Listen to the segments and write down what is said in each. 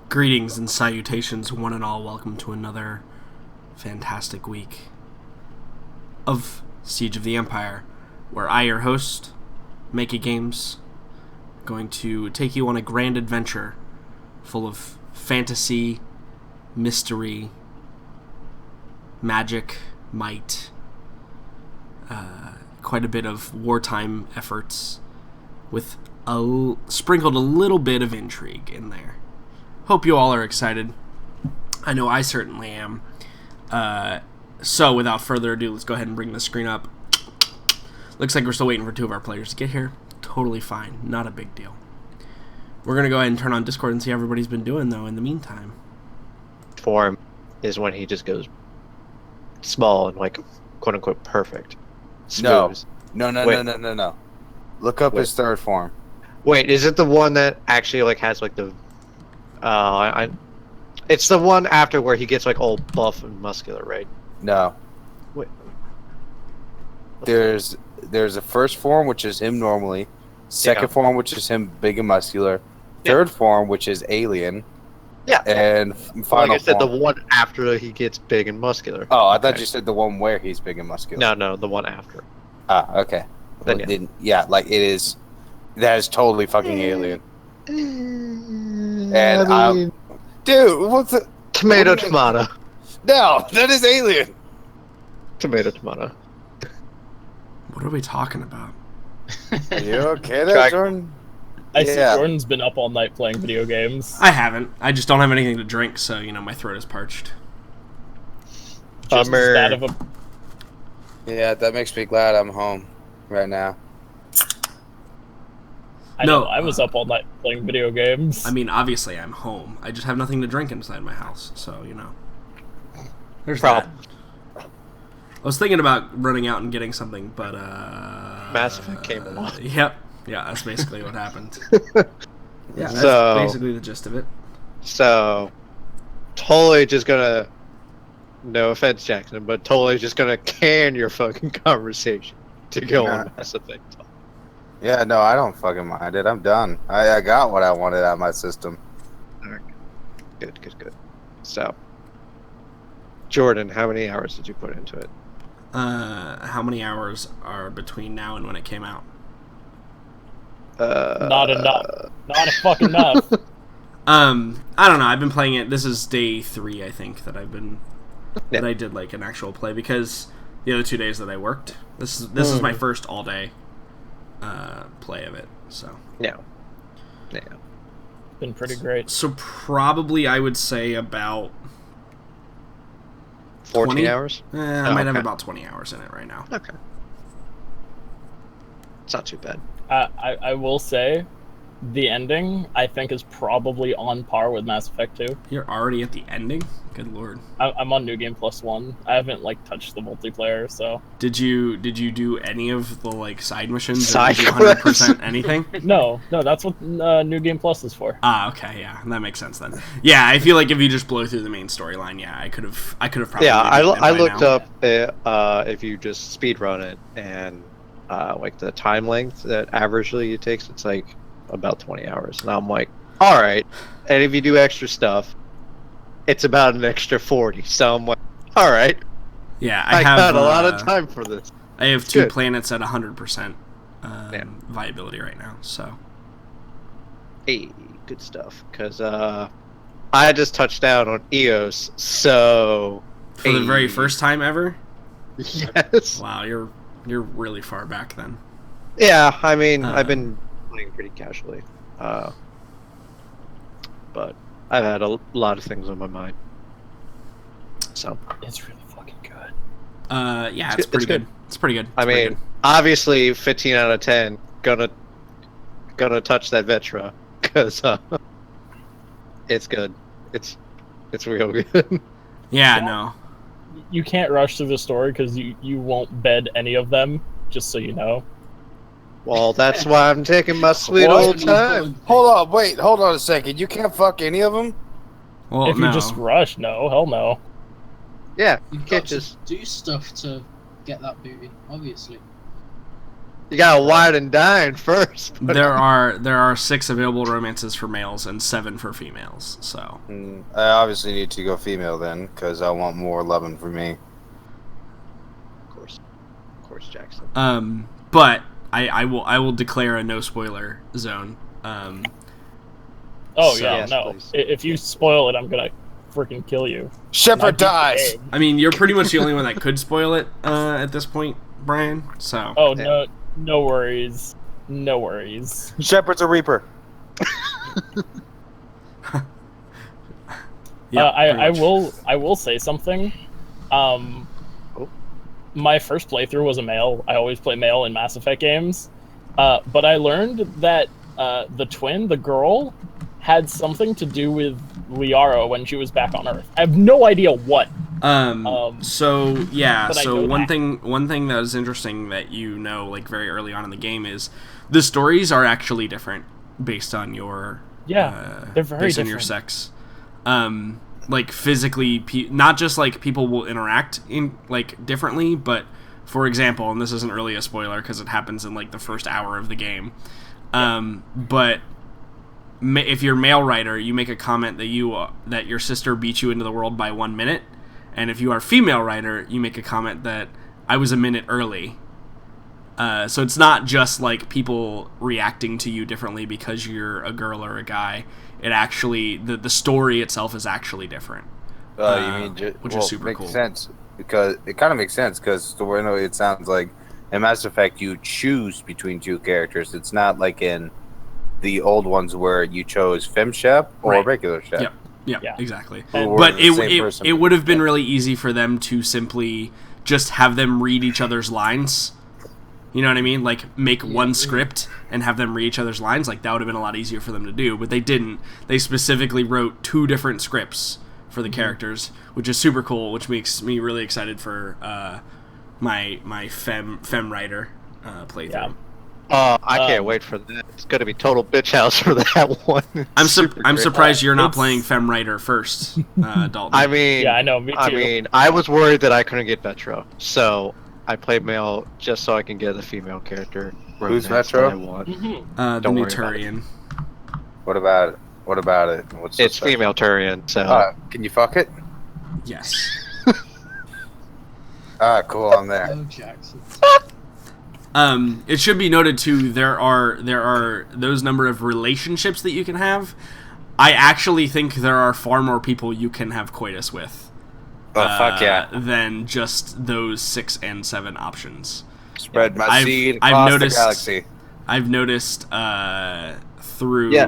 Greetings and salutations, one and all. Welcome to another fantastic week of Siege of the Empire, where I, your host, Makey Games, going to take you on a grand adventure full of fantasy, mystery, magic, might, quite a bit of wartime efforts, with sprinkled a little bit of intrigue in there. Hope you all are excited. I know I certainly am. So, without further ado, let's go ahead and bring the screen up. Looks like we're still waiting for two of our players to get here. Totally fine. Not a big deal. We're going to go ahead and turn on Discord and see how everybody's been doing, though, in the meantime. Form is when he just goes small and, like, quote-unquote perfect. No. Smooth. No. Look up his third form. Wait, is it the one that actually, like, has, like, the... It's the one after where he gets, like, all buff and muscular, right? No. Wait. There's a first form, which is him normally. Second form, which is him big and muscular. Third form, which is alien. Yeah. And final like I said, form. the one after he gets big and muscular. Oh, I thought you said the one where he's big and muscular. No, the one after. Ah, okay. Then, Like, it is... That is totally fucking alien. And I mean, dude, what's the... tomato. No, that is alien. Tomato. What are we talking about? Are you okay there, Jordan? I see Jordan's been up all night playing video games. I haven't. I just don't have anything to drink, so, my throat is parched. Just as bad of a... Yeah, that makes me glad I'm home right now. I was up all night playing video games. I mean, obviously I'm home. I just have nothing to drink inside my house, so, There's Problem. that. I was thinking about running out and getting something, but, Mass Effect came along. Yep. Yeah, that's basically what happened. Yeah, that's basically the gist of it. So, totally just gonna... No offense, Jackson, but totally just gonna can your fucking conversation to go on Mass Effect. Yeah, no, I don't fucking mind it. I'm done. I got what I wanted out of my system. Alright. Good. So, Jordan, how many hours did you put into it? How many hours are between now and when it came out? Not enough. Not a fucking enough. I don't know. I've been playing it. This is day 3, I think, that I've been... that I did, like, an actual play, because the other 2 days that I worked, this is my first all-day play of it, so... Yeah. Been pretty great. So probably I would say about... 14 20? hours? I might have about 20 hours in it right now. Okay. It's not too bad. I will say, the ending, I think, is probably on par with Mass Effect 2. You're already at the ending? Good lord. I'm on New Game Plus 1. I haven't, touched the multiplayer, so... Did you do any of the, side missions? Side or did you 100% anything? No, that's what New Game Plus is for. Ah, okay, yeah. That makes sense then. Yeah, I feel like if you just blow through the main storyline, yeah, I could have probably... Yeah, I looked now. up if you just speed run it, and the time length that averagely it takes, it's about 20 hours. And I'm like, alright. And if you do extra stuff, it's about an extra 40. So I'm like, alright. Yeah, I got a lot of time for this. I have 2 planets at 100% viability right now, so... Hey, good stuff. Because I just touched down on EOS, so... For the very first time ever? Yes. Wow, you're really far back then. Yeah, I mean, I've been playing pretty casually. But I've had a lot of things on my mind. So... It's really fucking good. Yeah, it's pretty good. It's pretty good. I mean, obviously, 15 out of 10, gonna touch that Vetra, because it's good. It's real good. Yeah, no. You can't rush through the story, because you won't bed any of them, just so you know. Well, that's why I'm taking my sweet old time. Hold on a second. You can't fuck any of them? Well, if you just rush, no, hell no. Yeah, You've can't got just to do stuff to get that booty, obviously. You gotta wine and dine first. There are 6 available romances for males and 7 for females. So I obviously need to go female then, because I want more loving for me. Of course, Jackson. But I will declare a no spoiler zone. Oh So- yeah, Yes, no. please. If you spoil it, I'm gonna freaking kill you. Shepard Not dies! game. I mean, you're pretty much the only one that could spoil it at this point, Brian. So Oh Yeah. no worries. No worries. Shepard's a reaper. yeah, I pretty much. I will say something. My first playthrough was a male. I always play male in Mass Effect games, but I learned that the twin, the girl, had something to do with Liara when she was back on Earth. I have no idea what. So yeah, but I so know one that. thing that is interesting that you know, like very early on in the game, is the stories are actually different based on your They're very based on your different. sex. Like physically, not just like people will interact in like differently, but for example, and this isn't really a spoiler because it happens in like the first hour of the game. But if you're male writer, you make a comment that that your sister beat you into the world by 1 minute, and if you are female writer, you make a comment that I was a minute early. So it's not just like people reacting to you differently because you're a girl or a guy. It actually the story itself is actually different. You mean which is super makes cool. sense because it kind of makes sense because the way it sounds like in Mass Effect you choose between 2 characters. It's not like in the old ones where you chose FemShep or Right. regular Shep. Yep. Yeah, Yeah. exactly. Or But the same person. it would have been really easy for them to simply just have them read each other's lines. You know what I mean? Like, make one script and have them read each other's lines. Like, that would have been a lot easier for them to do. But they didn't. They specifically wrote 2 different scripts for the characters, which is super cool, which makes me really excited for my fem writer playthrough. Yeah. I can't wait for that. It's gonna be total bitch house for that one. I'm Super great. surprised you're not It's- playing fem writer first, Dalton. I mean, Yeah, I know. Me too. I mean, I was worried that I couldn't get Metro, so I played male just so I can get a female character. Who's romance Metro? that I want. Mhm. The don't new worry about it. Turian. What about it? What about it? What's so It's special? female Turian, so Can you fuck it? Yes. Cool. I'm there. Jackson. It should be noted too. There are those number of relationships that you can have. I actually think there are far more people you can have coitus with. Oh fuck yeah! Than just those 6 and 7 options. Spread my I've- seed I've across noticed- the galaxy. I've noticed through Yeah.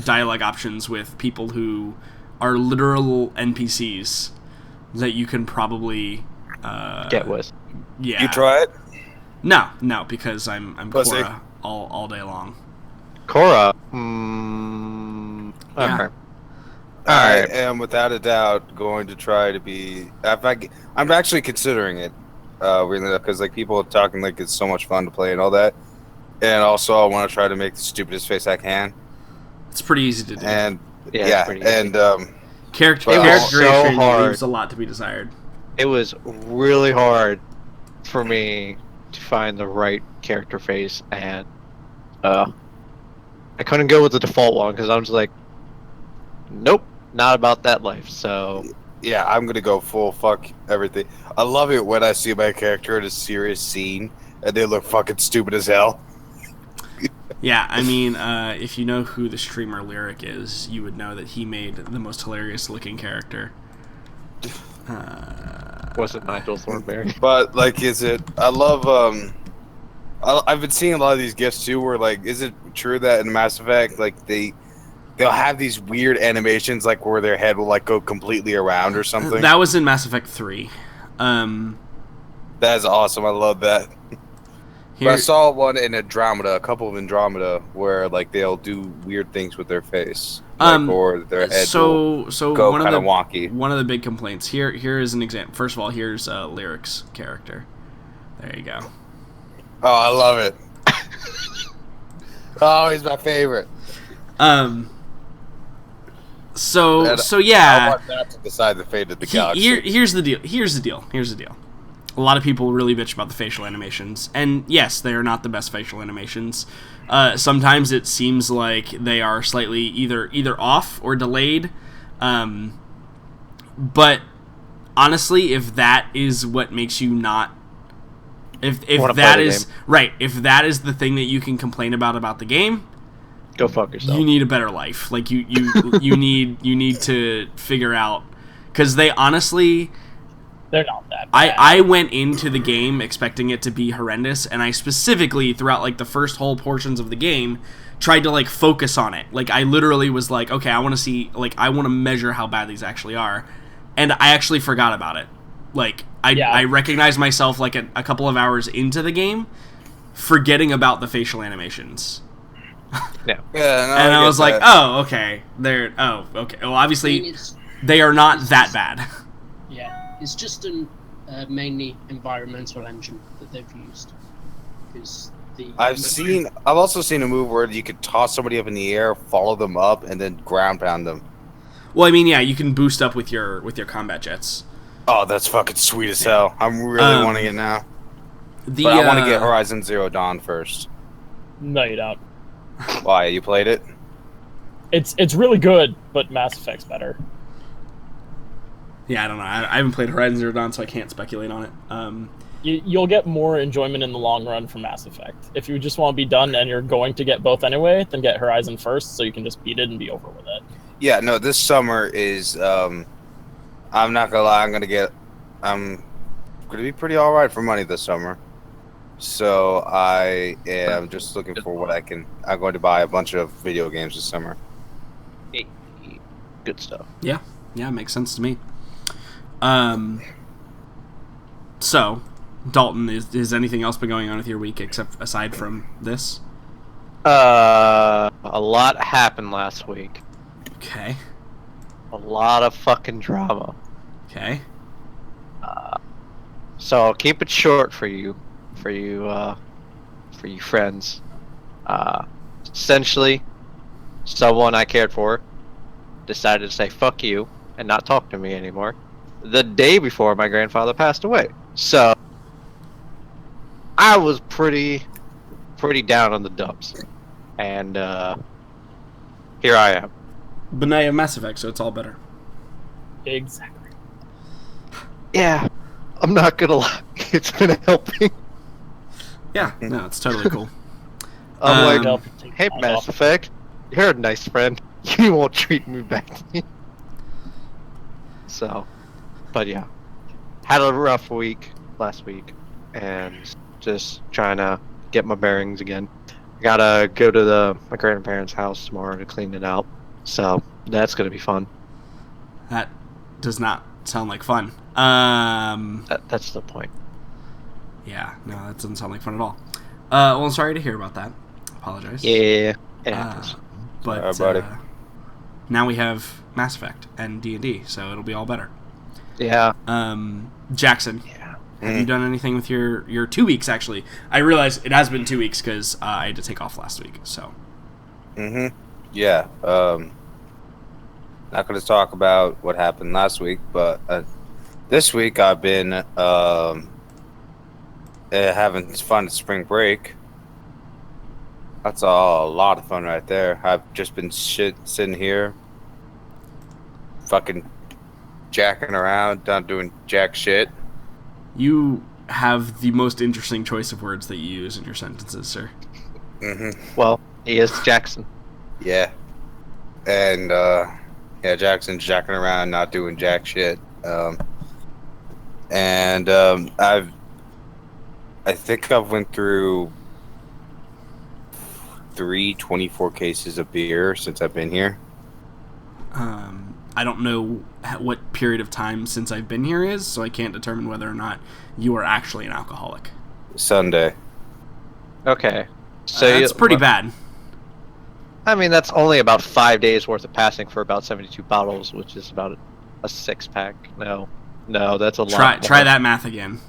dialogue options with people who are literal NPCs that you can probably get with. Yeah. You try it. No, because I'm Pussy. Cora all day long. Cora. Yeah. Okay. I Alright. am without a doubt going to try to be. I'm actually considering it, weirdly enough, because like people are talking like it's so much fun to play and all that, and also I want to try to make the stupidest face I can, It's pretty easy to do. and Yeah, yeah, it's pretty easy. and Character It was character so creation hard. leaves a lot to be desired. It was really hard for me to find the right character face, and I couldn't go with the default one because I'm just like, nope, not about that life. So yeah, I'm gonna go full fuck everything. I love it when I see my character in a serious scene and they look fucking stupid as hell. Yeah, I mean, if you know who the streamer Lyric is, you would know that he made the most hilarious looking character. wasn't Nigel Thornberry. But like, is it? I love. I've been seeing a lot of these gifs too. Where like, is it true that in Mass Effect, like they'll have these weird animations, like where their head will like go completely around or something? That was in Mass Effect 3. That's awesome. I love that. But I Here, saw one in Andromeda, a couple of Andromeda, where like they'll do weird things with their face, like, or their head will so go one of kind the of wonky. one of the big complaints here is an example. First of all, here's Lyric's character. There you go. Oh, I love it. Oh, he's my favorite. So I yeah. want that to decide the fate of the He- galaxy. here's the deal. a lot of people really bitch about the facial animations, and yes, they are not the best facial animations. Sometimes it seems like they are slightly either off or delayed. But honestly, if that is what makes you not, if that is right, if that is the thing that you can complain about the game, go fuck yourself. You need a better life. Like you need to figure out, because they honestly, they're not that bad. I went into the game expecting it to be horrendous, and I specifically, throughout like the first whole portions of the game, tried to like focus on it. Like I literally was like, okay, I want to see, like I want to measure how bad these actually are, and I actually forgot about it. Like I recognized myself like a couple of hours into the game, forgetting about the facial animations. Yeah. And I was like, oh, okay. Okay. Well, obviously, they are not that bad. Yeah, it's just an mainly environmental engine that they've used. Because I've also seen a move where you could toss somebody up in the air, follow them up, and then ground pound them. Well, I mean, yeah, you can boost up with your combat jets. Oh, that's fucking sweet as hell. I'm really wanting it now. But I want to get Horizon Zero Dawn first. No, you don't. Why? You played it? It's really good, but Mass Effect's better. Yeah, I don't know. I haven't played Horizon Zero Dawn, so I can't speculate on it. You'll get more enjoyment in the long run from Mass Effect. If you just want to be done and you're going to get both anyway, then get Horizon first so you can just beat it and be over with it. Yeah, no, this summer is... I'm not gonna lie, I'm gonna be pretty alright for money this summer. So I am just looking for what I'm going to buy a bunch of video games this summer. Good stuff. Yeah, it makes sense to me. So, Dalton, is anything else been going on with your week aside from this? A lot happened last week. Okay. A lot of fucking drama. Okay. So I'll keep it short for you friends. Essentially, someone I cared for decided to say fuck you and not talk to me anymore the day before my grandfather passed away. So I was pretty down on the dumps, and here I am. But now you have Mass Effect, so it's all better. Exactly. Yeah, I'm not gonna lie, it's been helping. Yeah, no, it's totally cool. I'm like, hey, Mass Effect, you're a nice friend. You won't treat me badly. So, but yeah, had a rough week last week, and just trying to get my bearings again. Gotta go to my grandparents' house tomorrow to clean it out. So that's gonna be fun. That does not sound like fun. That's the point. Yeah, no, that doesn't sound like fun at all. Well, I'm sorry to hear about that. Apologize. Yeah, it happens. But buddy. Now we have Mass Effect and D&D, so it'll be all better. Yeah. Jackson. Yeah. Have you done anything with your 2 weeks, actually? I realize it has been 2 weeks because I had to take off last week, so. Yeah. Not going to talk about what happened last week, but this week I've been having fun at spring break. That's a lot of fun right there. I've just been sitting here, fucking jacking around, not doing jack shit. You have the most interesting choice of words that you use in your sentences, sir. Well, he is Jackson. Yeah. And, Jackson's jacking around, not doing jack shit. I think I've went through 24 cases of beer since I've been here. I don't know what period of time since I've been here is, so I can't determine whether or not you are actually an alcoholic. Sunday. Okay. So that's pretty bad. I mean, that's only about 5 days worth of passing for about 72 bottles, which is about a 6-pack. No, that's a lot. Try that math again.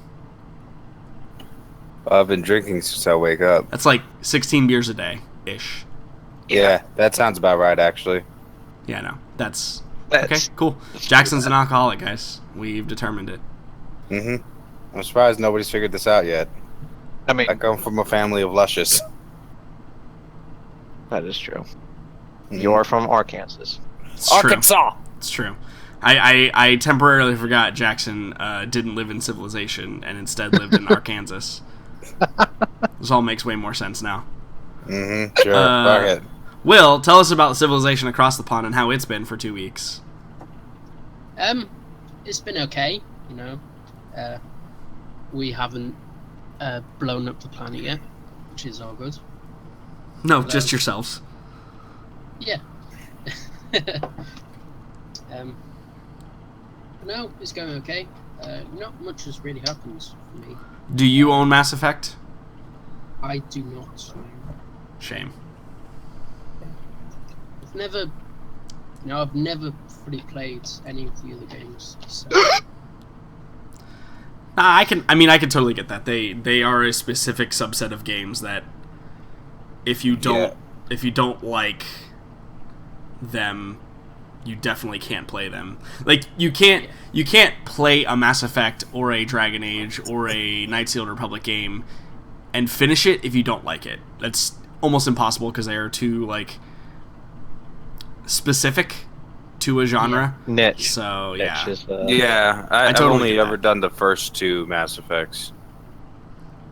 I've been drinking since I wake up. That's like 16 beers a day-ish. Yeah, that sounds about right, actually. Yeah, no. That's okay, cool. Jackson's an alcoholic, guys. We've determined it. I'm surprised nobody's figured this out yet. I mean, I come from a family of luscious. that is true. You are from Arkansas. It's true. Arkansas! It's true. I temporarily forgot Jackson didn't live in civilization and instead lived in Arkansas. This all makes way more sense now. Mm-hmm. Sure. Fuck it. Will, tell us about civilization across the pond and how it's been for 2 weeks. It's been okay, you know. We haven't blown up the planet yet, which is all good. No, just yourselves. Yeah. No, it's going okay. Not much has really happened for me. Do you own Mass Effect? I do not. Shame. I've never fully played any of the other games. So. I can totally get that. They are a specific subset of games that if you don't like them, you definitely can't play them. Like you can't play a Mass Effect or a Dragon Age or a Knights of the Old Republic game and finish it if you don't like it. That's almost impossible because they are too like specific to a genre. Niche. So yeah. Niche is, I've totally only get ever that. done the first 2 Mass Effects.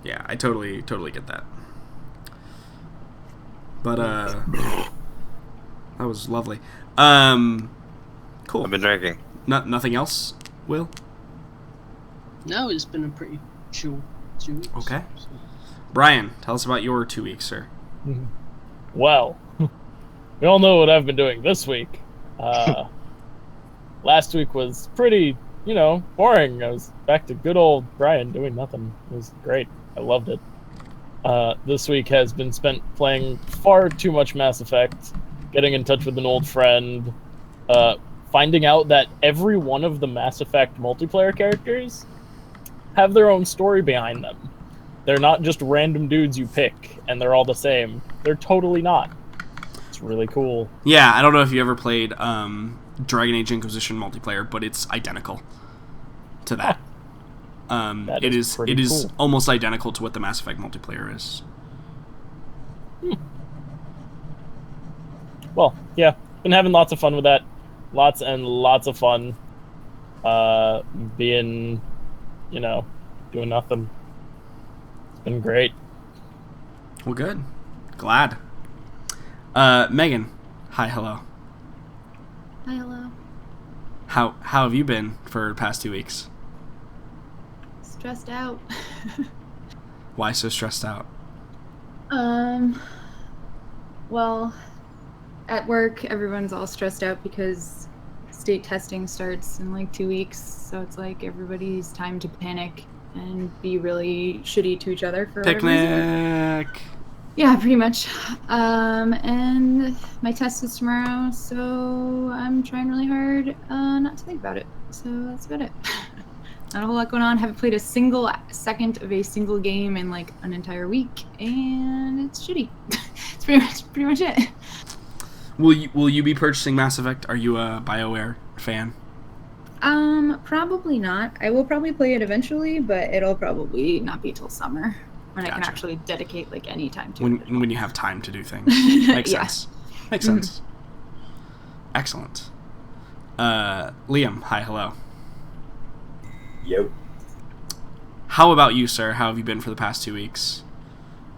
Yeah, I totally get that. But that was lovely. Cool. I've been drinking. Nothing else, Will? No, it's been a pretty chill 2 weeks. Okay. So. Brian, tell us about your 2 weeks, sir. Well, we all know what I've been doing this week. Last week was pretty, boring. I was back to good old Brian doing nothing. It was great. I loved it. This week has been spent playing far too much Mass Effect, getting in touch with an old friend, finding out that every one of the Mass Effect multiplayer characters have their own story behind them. They're not just random dudes you pick, and they're all the same. They're totally not. It's really cool. Yeah, I don't know if you ever played Dragon Age Inquisition multiplayer, but it's identical to that. That it is pretty is cool. almost identical to what the Mass Effect multiplayer is. Well, yeah, been having lots of fun with that. Lots and lots of fun. Being, doing nothing. It's been great. Well, good. Glad. Megan, hi, hello. Hi, hello. How have you been for the past 2 weeks? Stressed out. Why so stressed out? Well, at work, everyone's all stressed out because state testing starts in like 2 weeks, so it's like everybody's time to panic and be really shitty to each other for whatever reason. Picnic! Yeah, pretty much. And my test is tomorrow, so I'm trying really hard not to think about it. So that's about it. Not a whole lot going on. Haven't played a single second of a single game in like an entire week, and it's shitty. It's pretty much it. Will you be purchasing Mass Effect? Are you a BioWare fan? Probably not. I will probably play it eventually, but it'll probably not be till summer when I can Gotcha. actually dedicate like any time to it. When you have time to do things. Makes Yeah. sense. Makes sense. Excellent. Liam, hi, hello. Yep. How about you, sir? How have you been for the past 2 weeks?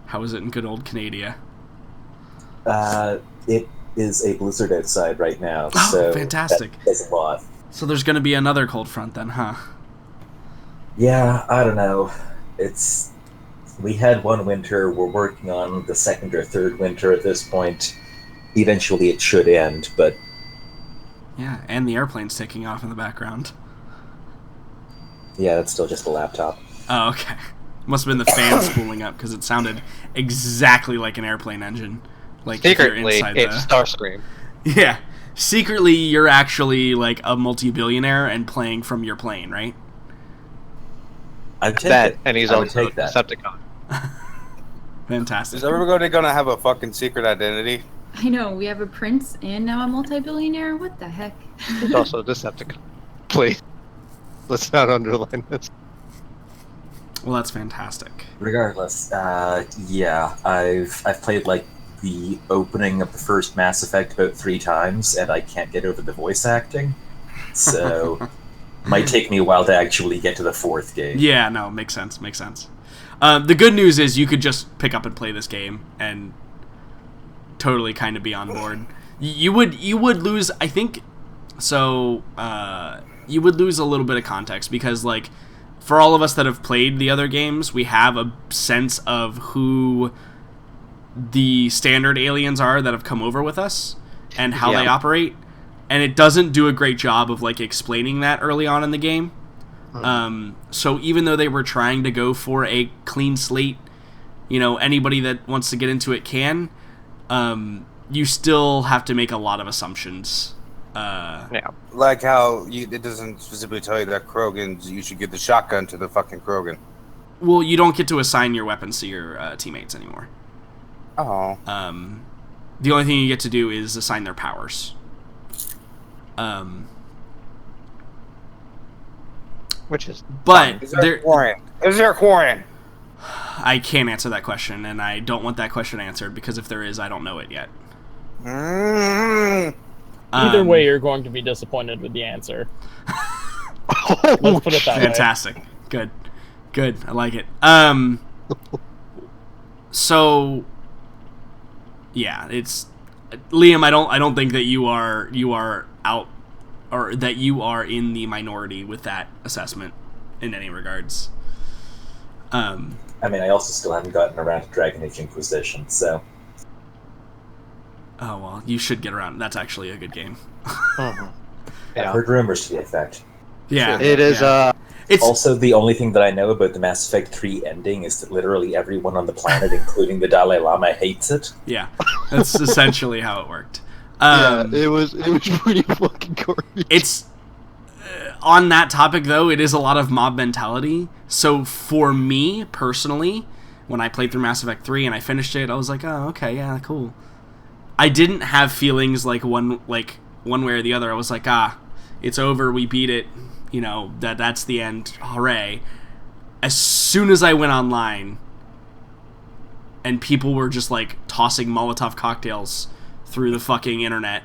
How is it in good old Canada? It is a blizzard outside right now, Oh, so fantastic. that does a lot. So there's going to be another cold front then, huh? Yeah, I don't know. We had one winter, we're working on the second or third winter at this point. Eventually it should end, but Yeah, and the airplane's taking off in the background. yeah, that's still just a laptop. Oh, okay. Must have been the fan spooling up because it sounded exactly like an airplane engine. Like if you're Secretly, inside it's Starscream. Yeah. Secretly, you're actually like a multi-billionaire and playing from your plane, right? I'd take That, it. and he's I would also a take that. Decepticon. Fantastic. Is everybody gonna have a fucking secret identity? I know, we have a prince and now a multi-billionaire. What the heck? He's also a Decepticon. Please. Let's not underline this. Well, that's fantastic. Regardless, yeah, I've played like the opening of the first Mass Effect about 3 times, and I can't get over the voice acting. So, might take me a while to actually get to the 4th game. Yeah, no, makes sense. Makes sense. The good news is you could just pick up and play this game and totally kind of be on board. You would lose, I think. So you would lose a little bit of context because, like, for all of us that have played the other games, we have a sense of who the standard aliens are that have come over with us and how they operate, and it doesn't do a great job of like explaining that early on in the game. So even though they were trying to go for a clean slate, you know, anybody that wants to get into it can, you still have to make a lot of assumptions. Like how it doesn't specifically tell you that Krogans, you should give the shotgun to the fucking Krogan. Well, you don't get to assign your weapons to your teammates anymore. Oh. The only thing you get to do is assign their powers. Which is... But Is there quarantine? I can't answer that question, and I don't want that question answered, because if there is, I don't know it yet. Either way, you're going to be disappointed with the answer. Let's put it that way. Fantastic. Good. I like it. So, yeah, it's Liam. I don't think that you are out, or that you are in the minority with that assessment in any regards. I mean, I also still haven't gotten around to Dragon Age Inquisition, so. Oh well, you should get around. That's actually a good game. Yeah. I've heard rumors to the effect. Yeah, It is, It's Also, the only thing that I know about the Mass Effect 3 ending is that literally everyone on the planet, including the Dalai Lama, hates it. yeah. That's essentially how it worked. it was pretty fucking garbage. It's on that topic though. It is a lot of mob mentality. So for me personally, when I played through Mass Effect 3 and I finished it, I was like, oh, okay, yeah, cool. I didn't have feelings like one way or the other. I was like, it's over, we beat it, you know, that's the end, hooray. As soon as I went online and people were just like tossing Molotov cocktails through the fucking internet,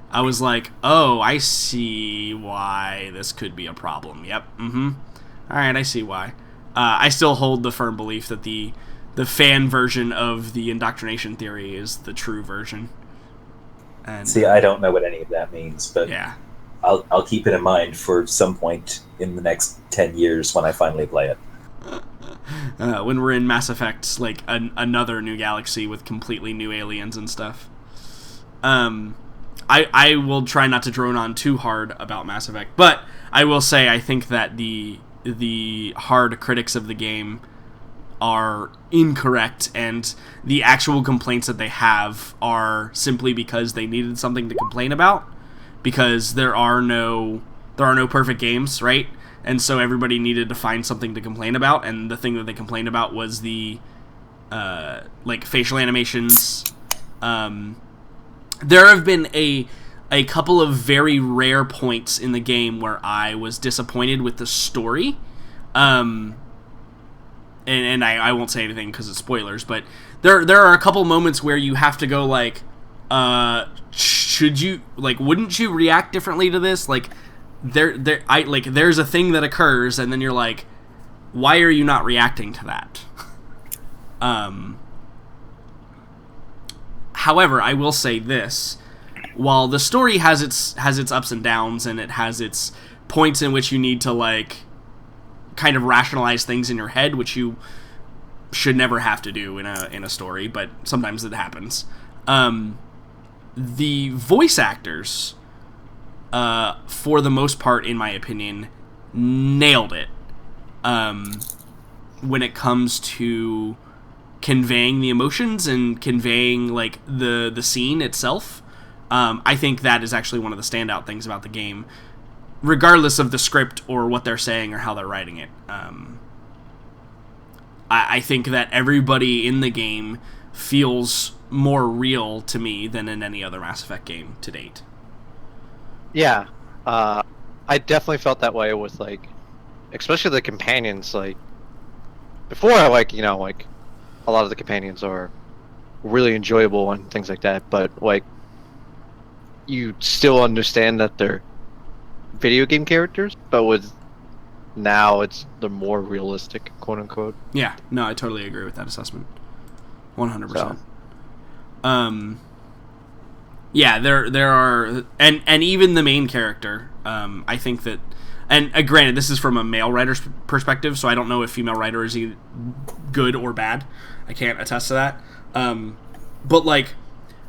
I was like, oh, I see why this could be a problem. Yep, alright, I see why. I still hold the firm belief that the fan version of the indoctrination theory is the true version. And See, I don't know what any of that means, but yeah. I'll keep it in mind for some point in the next 10 years when I finally play it. When we're in Mass Effect, like another new galaxy with completely new aliens and stuff. I will try not to drone on too hard about Mass Effect, but I will say I think that the hard critics of the game are incorrect, and the actual complaints that they have are simply because they needed something to complain about, because there are no perfect games, right? And so everybody needed to find something to complain about, and the thing that they complained about was the like facial animations. There have been a couple of very rare points in the game where I was disappointed with the story. And I won't say anything because it's spoilers, but there are a couple moments where you have to go like, should you, like, wouldn't you react differently to this? Like, there's a thing that occurs, and then you're like, why are you not reacting to that? However, I will say this: while the story has its ups and downs, and it has its points in which you need to like kind of rationalize things in your head, which you should never have to do in a story, but sometimes it happens. The voice actors, for the most part, in my opinion, nailed it. When it comes to conveying the emotions and conveying like the scene itself, I think that is actually one of the standout things about the game, regardless of the script or what they're saying or how they're writing it. I think that everybody in the game feels more real to me than in any other Mass Effect game to date. Yeah, I definitely felt that way with, like, especially the companions. Like, before I like a lot of the companions are really enjoyable and things like that, but like you still understand that they're video game characters, but with now it's the more realistic, quote unquote. Yeah, no, I totally agree with that assessment. 100%. Yeah, there are, and even the main character, I think that, and granted, this is from a male writer's perspective, so I don't know if female writer is either good or bad. I can't attest to that. But like,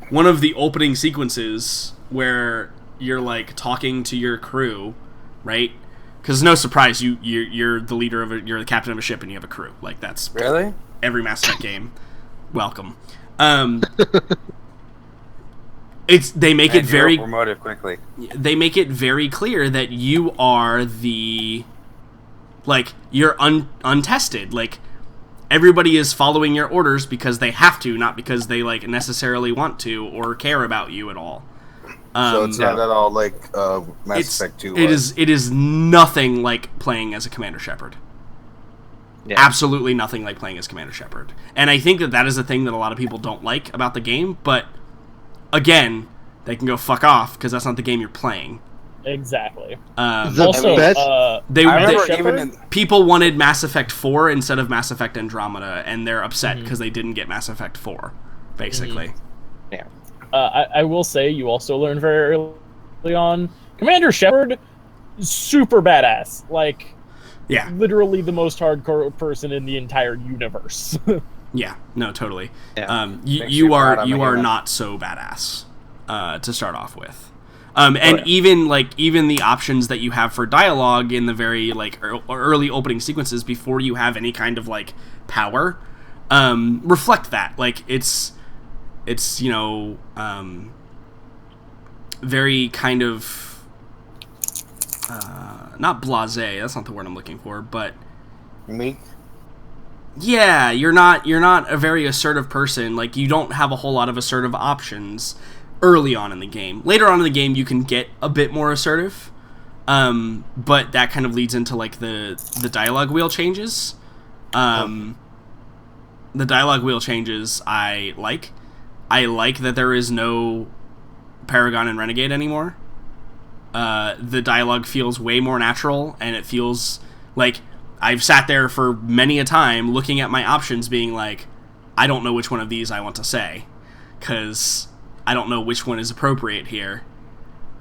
one of the opening sequences where you're like talking to your crew, right? Because no surprise, you're the leader of you're the captain of a ship and you have a crew. Like that's Really? every Mass Effect game. Welcome. They make it very promoted quickly. They make it very clear that you are you're untested. Like everybody is following your orders because they have to, not because they like necessarily want to or care about you at all. So it's not at all like Mass Effect 2. It is nothing like playing as a Commander Shepard. Yeah. Absolutely nothing like playing as Commander Shepard. And I think that is a thing that a lot of people don't like about the game, but again, they can go fuck off because that's not the game you're playing. Exactly. Also, people wanted Mass Effect 4 instead of Mass Effect Andromeda, and they're upset because they didn't get Mass Effect 4, basically. Yeah. I will say, you also learn very early on, Commander Shepard, super badass. Like, yeah, literally the most hardcore person in the entire universe. Yeah, no, totally. Yeah. You are not so badass to start off with, and even the options that you have for dialogue in the very like early opening sequences before you have any kind of like power, reflect that. Like it's very kind of not blasé. That's not the word I'm looking for, but meek. Yeah, you're not a very assertive person. Like, you don't have a whole lot of assertive options early on in the game. Later on in the game, you can get a bit more assertive, but that kind of leads into like the dialogue wheel changes. The dialogue wheel changes I like that there is no Paragon and Renegade anymore. The dialogue feels way more natural, and it feels like I've sat there for many a time looking at my options being like, I don't know which one of these I want to say, because I don't know which one is appropriate here,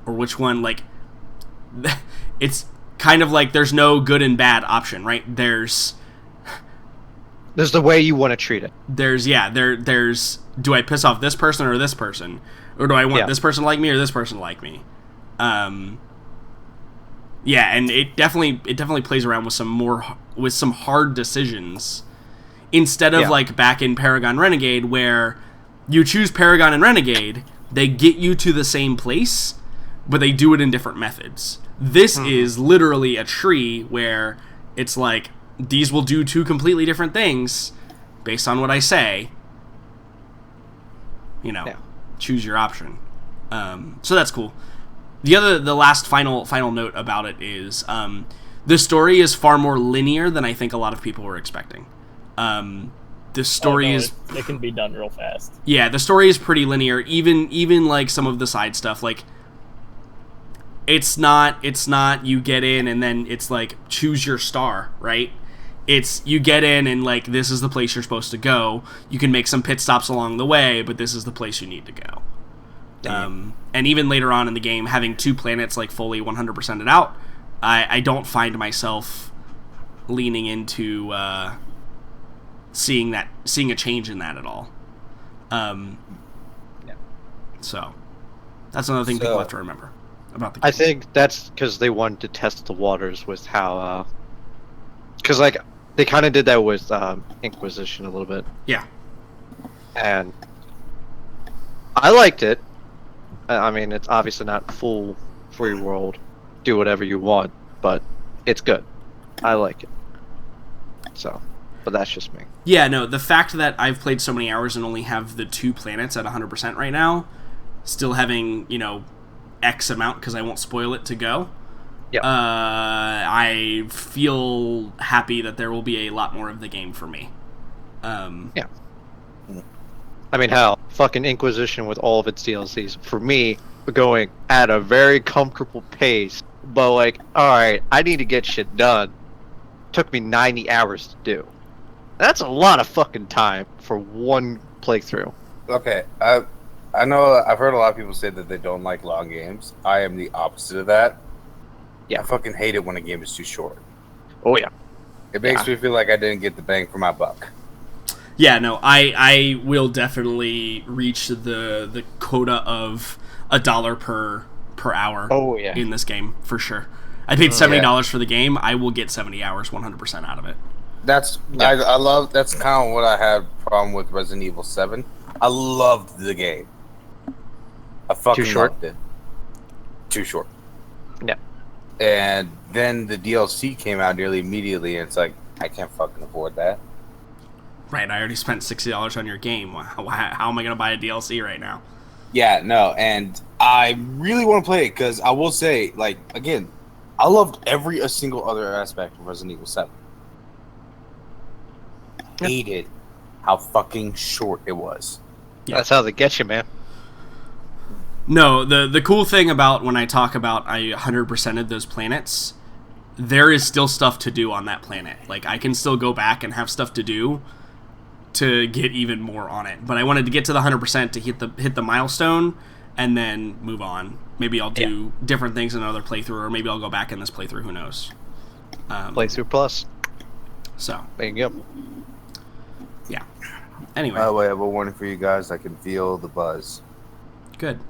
or which one, like, it's kind of like there's no good and bad option, right? There's the way you want to treat it. There's do I piss off this person or this person? Or do I want this person to like me or this person to like me? Yeah, and it definitely plays around with some hard decisions instead of like back in Paragon Renegade where you choose Paragon and Renegade, they get you to the same place, but they do it in different methods. This is literally a tree where it's like these will do two completely different things based on what I say. Choose your option. So that's cool. The last final note about it is the story is far more linear than I think a lot of people were expecting. The story it can be done real fast. Yeah, the story is pretty linear. Even like some of the side stuff, like it's not you get in and then it's like choose your star, right? It's you get in and like this is the place you're supposed to go. You can make some pit stops along the way, but this is the place you need to go. And even later on in the game, having 2 planets like fully 100%ed out, I don't find myself leaning into seeing a change in that at all. So that's another thing people have to remember about the game. I think that's because they wanted to test the waters with how, because like they kind of did that with Inquisition a little bit. Yeah, and I liked it. I mean, it's obviously not full free world, do whatever you want, but it's good. I like it. So, but that's just me. Yeah, no, the fact that I've played so many hours and only have the 2 planets at 100% right now, still having, X amount, because I won't spoil it, to go, Yep. I feel happy that there will be a lot more of the game for me. Yeah. I mean, hell, fucking Inquisition with all of its DLCs, for me, going at a very comfortable pace, but like, alright, I need to get shit done. Took me 90 hours to do. That's a lot of fucking time for one playthrough. Okay, I know I've heard a lot of people say that they don't like long games. I am the opposite of that. Yeah. I fucking hate it when a game is too short. Oh yeah. It makes me feel like I didn't get the bang for my buck. Yeah, no, I will definitely reach the quota of $1 per hour Oh yeah. in this game, for sure. I paid $70 for the game. I will get 70 hours 100% out of it. That's I love. That's kind of what I had problem with Resident Evil 7. I loved the game. I fucking short? loved it. Too short. Yeah. And then the DLC came out nearly immediately, and it's like I can't fucking afford that. Right, I already spent $60 on your game. How am I going to buy a DLC right now? Yeah, no, and I really want to play it because I will say, like, again, I loved every single other aspect of Resident Evil 7. Hated how fucking short it was. Yeah. That's how they get you, man. No, the cool thing about when I talk about I 100%ed those planets, there is still stuff to do on that planet. Like, I can still go back and have stuff to do to get even more on it. But I wanted to get to the 100% to hit the milestone and then move on. Maybe I'll do different things in another playthrough, or maybe I'll go back in this playthrough. Who knows? Playthrough plus. So There you go. yeah. Anyway, By the way, I have a warning for you guys. I can feel the buzz. good.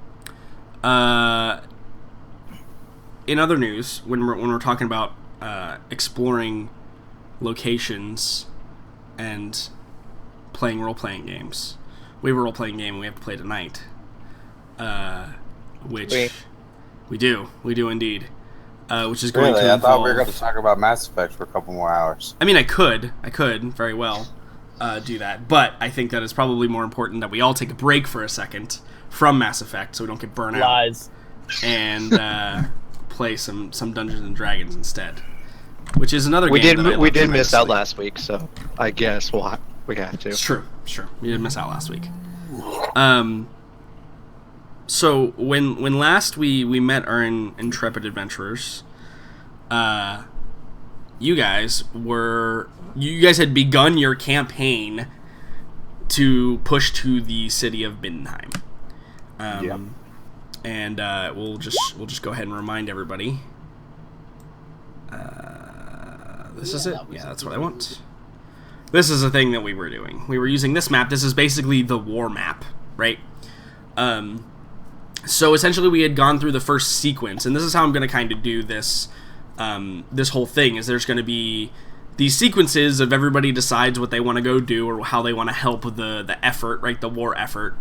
In other news, when we're talking about exploring locations and playing role-playing games, we have a role-playing game we have to play tonight, which we do indeed, which is going to Really? I thought involve... we were going to talk about Mass Effect for a couple more hours. I mean, I could very well do that, but I think that it's probably more important that we all take a break for a second from Mass Effect so we don't get burnt out. Lies. And play some Dungeons and Dragons instead, which is another We game did that I we love did miss out tremendously. last week, so I guess we have to. It's true. We did miss out last week. So when last we met our intrepid adventurers, you guys had begun your campaign to push to the city of Middenheim. And we'll just go ahead and remind everybody. This is it. Yeah, that's what I want. This is a thing that we were doing. We were using this map. This is basically the war map, right? So essentially we had gone through the first sequence, and this is how I'm going to kind of do this this whole thing, is there's going to be these sequences of everybody decides what they want to go do or how they want to help the effort, right, the war effort.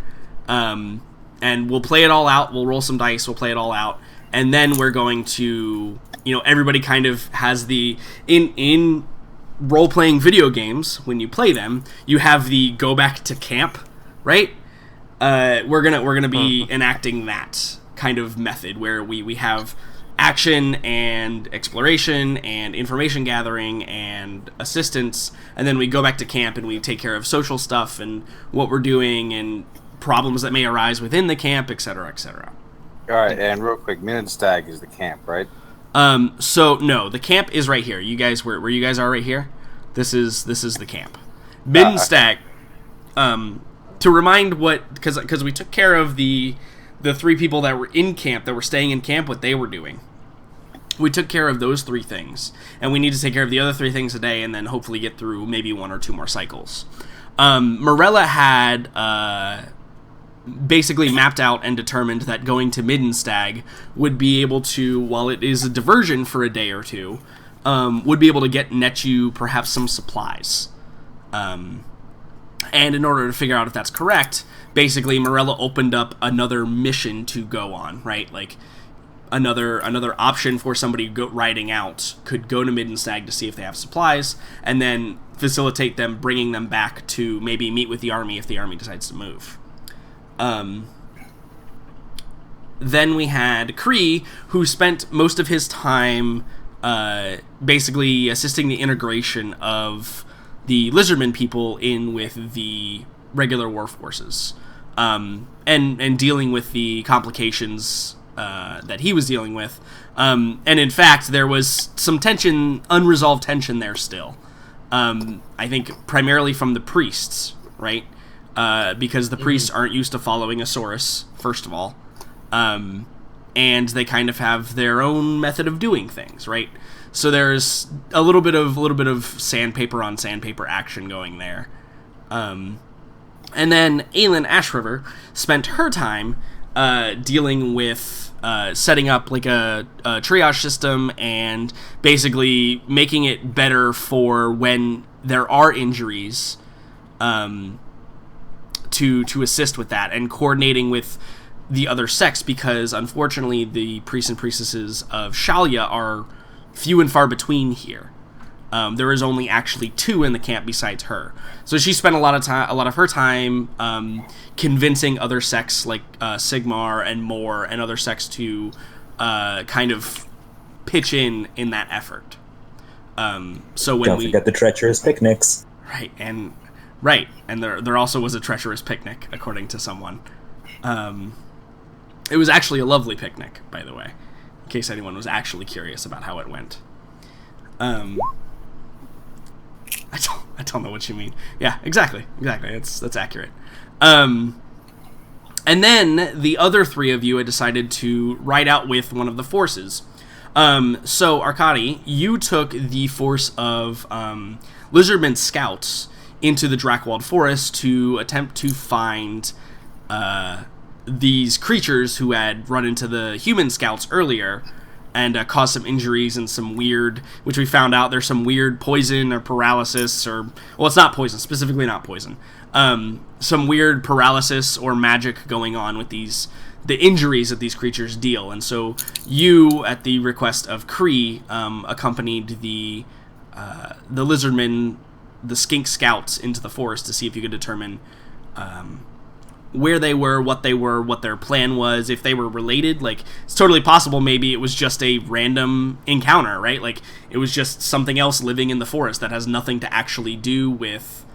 And we'll play it all out, we'll roll some dice, we'll play it all out, and then we're going to, everybody kind of has the, in role-playing video games, when you play them, you have the go back to camp, right? We're gonna be enacting that kind of method, where we have action and exploration and information gathering and assistance, and then we go back to camp and we take care of social stuff and what we're doing and problems that may arise within the camp, etc., etc. All right, and real quick, Middenstag is the camp, right? So no, the camp is right here. You guys, where you guys are right here, this is the camp. Middenstag. To remind because we took care of the 3 people that were in camp, that were staying in camp, what they were doing. We took care of those 3 things, and we need to take care of the other 3 things today, and then hopefully get through maybe 1 or 2 more cycles. Morella had basically mapped out and determined that going to Middenstag would be able to, while it is a diversion for a day or 2, would be able to net you perhaps some supplies. And in order to figure out if that's correct, basically Morella opened up another mission to go on, right? Like another option for somebody riding out could go to Middenstag to see if they have supplies, and then facilitate them bringing them back to maybe meet with the army if the army decides to move. then we had Kree, who spent most of his time basically assisting the integration of the Lizardman people in with the regular war forces, and dealing with the complications that he was dealing with. And in fact, there was some unresolved tension there still. I think primarily from the priests, right? Because the priests aren't used to following a Saurus, first of all. And they kind of have their own method of doing things, right? So there's a little bit of sandpaper on sandpaper action going there. And then Aelin Ashriver spent her time dealing with setting up like a triage system and basically making it better for when there are injuries, to assist with that, and coordinating with the other sects, because unfortunately the priests and priestesses of Shalia are few and far between here. There is only actually 2 in the camp besides her. So she spent a lot of her time convincing other sects like Sigmar and Moore and other sects to kind of pitch in that effort. So when Don't forget the treacherous picnics. Right, and there also was a treacherous picnic, according to someone. It was actually a lovely picnic, by the way, in case anyone was actually curious about how it went. I don't know what you mean. Yeah, exactly. That's accurate. And then the other 3 of you had decided to ride out with one of the forces. So Arkady, you took the force of Lizardman scouts into the Drakewald Forest to attempt to find these creatures who had run into the human scouts earlier and caused some injuries and some weird, which we found out there's some weird poison or paralysis, or, well, it's not poison, specifically not poison. Some weird paralysis or magic going on with the injuries that these creatures deal. And so you, at the request of Kree, accompanied the Lizardmen, the Skink Scouts, into the forest to see if you could determine where they were, what their plan was, if they were related. Like, it's totally possible maybe it was just a random encounter, right? Like, it was just something else living in the forest that has nothing to actually do with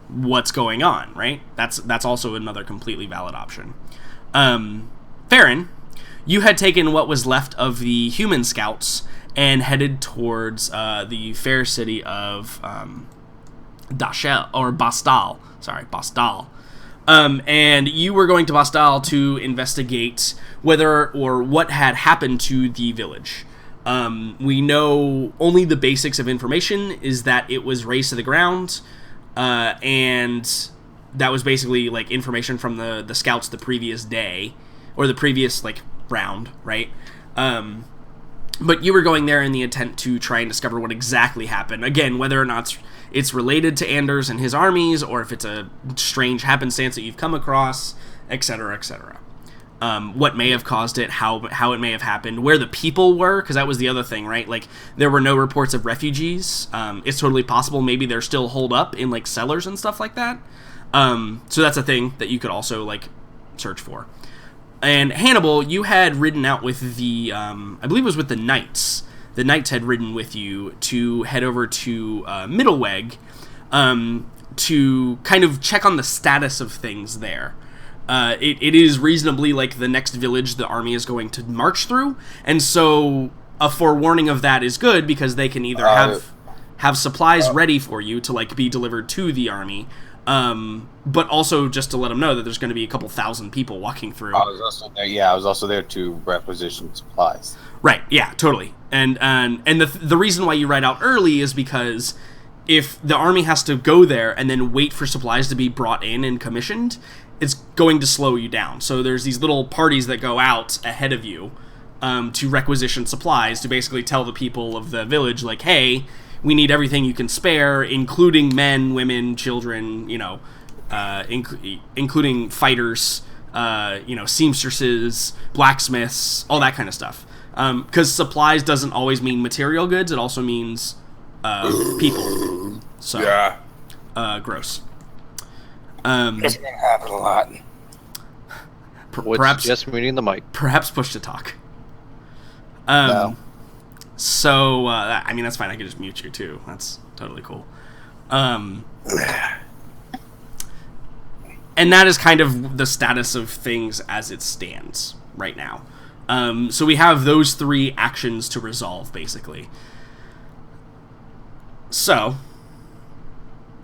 what's going on, right? That's also another completely valid option. Farron, you had taken what was left of the human scouts and headed towards the fair city of Dashel, or Bastal. Sorry, Bastal. And you were going to Bastal to investigate whether or what had happened to the village. We know only the basics of information is that it was razed to the ground, and that was basically like information from the scouts the previous day, or the previous like round, right? But you were going there in the intent to try and discover what exactly happened. Again, whether or not it's related to Anders and his armies, or if it's a strange happenstance that you've come across, etc., etc. What may have caused it, how it may have happened, where the people were, because that was the other thing, right? Like, there were no reports of refugees. It's totally possible maybe they're still holed up in, like, cellars and stuff like that. So that's a thing that you could also, like, search for. And Hannibal, you had ridden out with the, I believe it was with the Knights. The Knights had ridden with you to head over to Middleweg to kind of check on the status of things there. It is reasonably like the next village the army is going to march through, and so a forewarning of that is good, because they can either have supplies ready for you to like be delivered to the army, but also just to let them know that there's going to be a couple thousand people walking through. I was also there. Yeah, I was also there to requisition supplies. Right. Yeah. Totally. And the reason why you ride out early is because if the army has to go there and then wait for supplies to be brought in and commissioned, it's going to slow you down. So there's these little parties that go out ahead of you to requisition supplies, to basically tell the people of the village, like, hey, we need everything you can spare, including men, women, children, including fighters, seamstresses, blacksmiths, all that kind of stuff. Because supplies doesn't always mean material goods, it also means people. So, yeah. Gross. It's gonna happen a lot. perhaps just muting the mic. Perhaps push to talk. No. So, I mean, that's fine. I can just mute you, too. That's totally cool. And that is kind of the status of things as it stands right now. So we have those 3 actions to resolve, basically. So,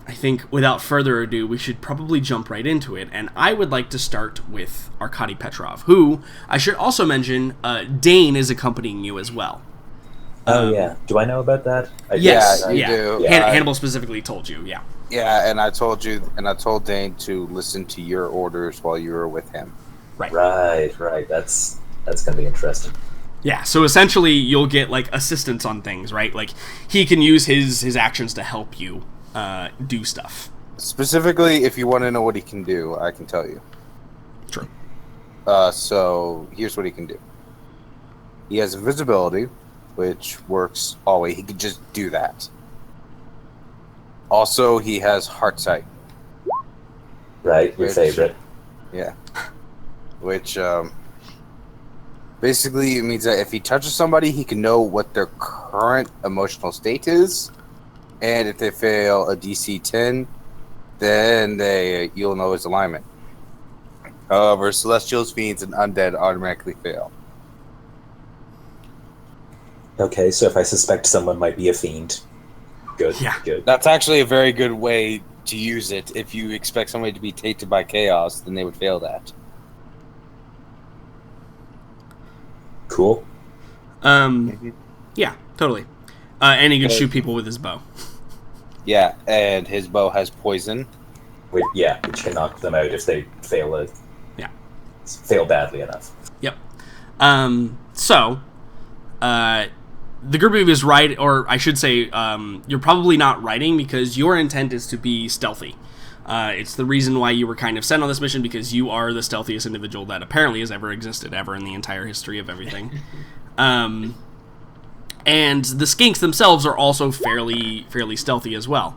I think without further ado, we should probably jump right into it. And I would like to start with Arkady Petrov, who, I should also mention, Dane is accompanying you as well. Oh, yeah. Do I know about that? Yes, Yeah, you do. Hannibal specifically told you, yeah. Yeah, and I told Dane to listen to your orders while you were with him. Right. That's gonna be interesting. Yeah, so essentially you'll get, like, assistance on things, right? Like, he can use his actions to help you do stuff. Specifically, if you want to know what he can do, I can tell you. True. So, here's what he can do. He has invisibility, which works always. He can just do that. Also, he has heart sight. Right, your favorite. Yeah. Which, basically it means that if he touches somebody, he can know what their current emotional state is. And if they fail a DC 10, then you'll know his alignment. However, Celestials, Fiends, and Undead automatically fail. Okay, so if I suspect someone might be a fiend. Good, Yeah. good. That's actually a very good way to use it. If you expect somebody to be tainted by chaos, then they would fail that. Cool. Yeah, totally. And he can shoot people with his bow. Yeah, and his bow has poison. Which can knock them out if they fail fail badly enough. Yep. So, the group of you is right, or I should say, you're probably not riding because your intent is to be stealthy. It's the reason why you were kind of sent on this mission, because you are the stealthiest individual that apparently has ever existed ever in the entire history of everything. And the skinks themselves are also fairly stealthy as well.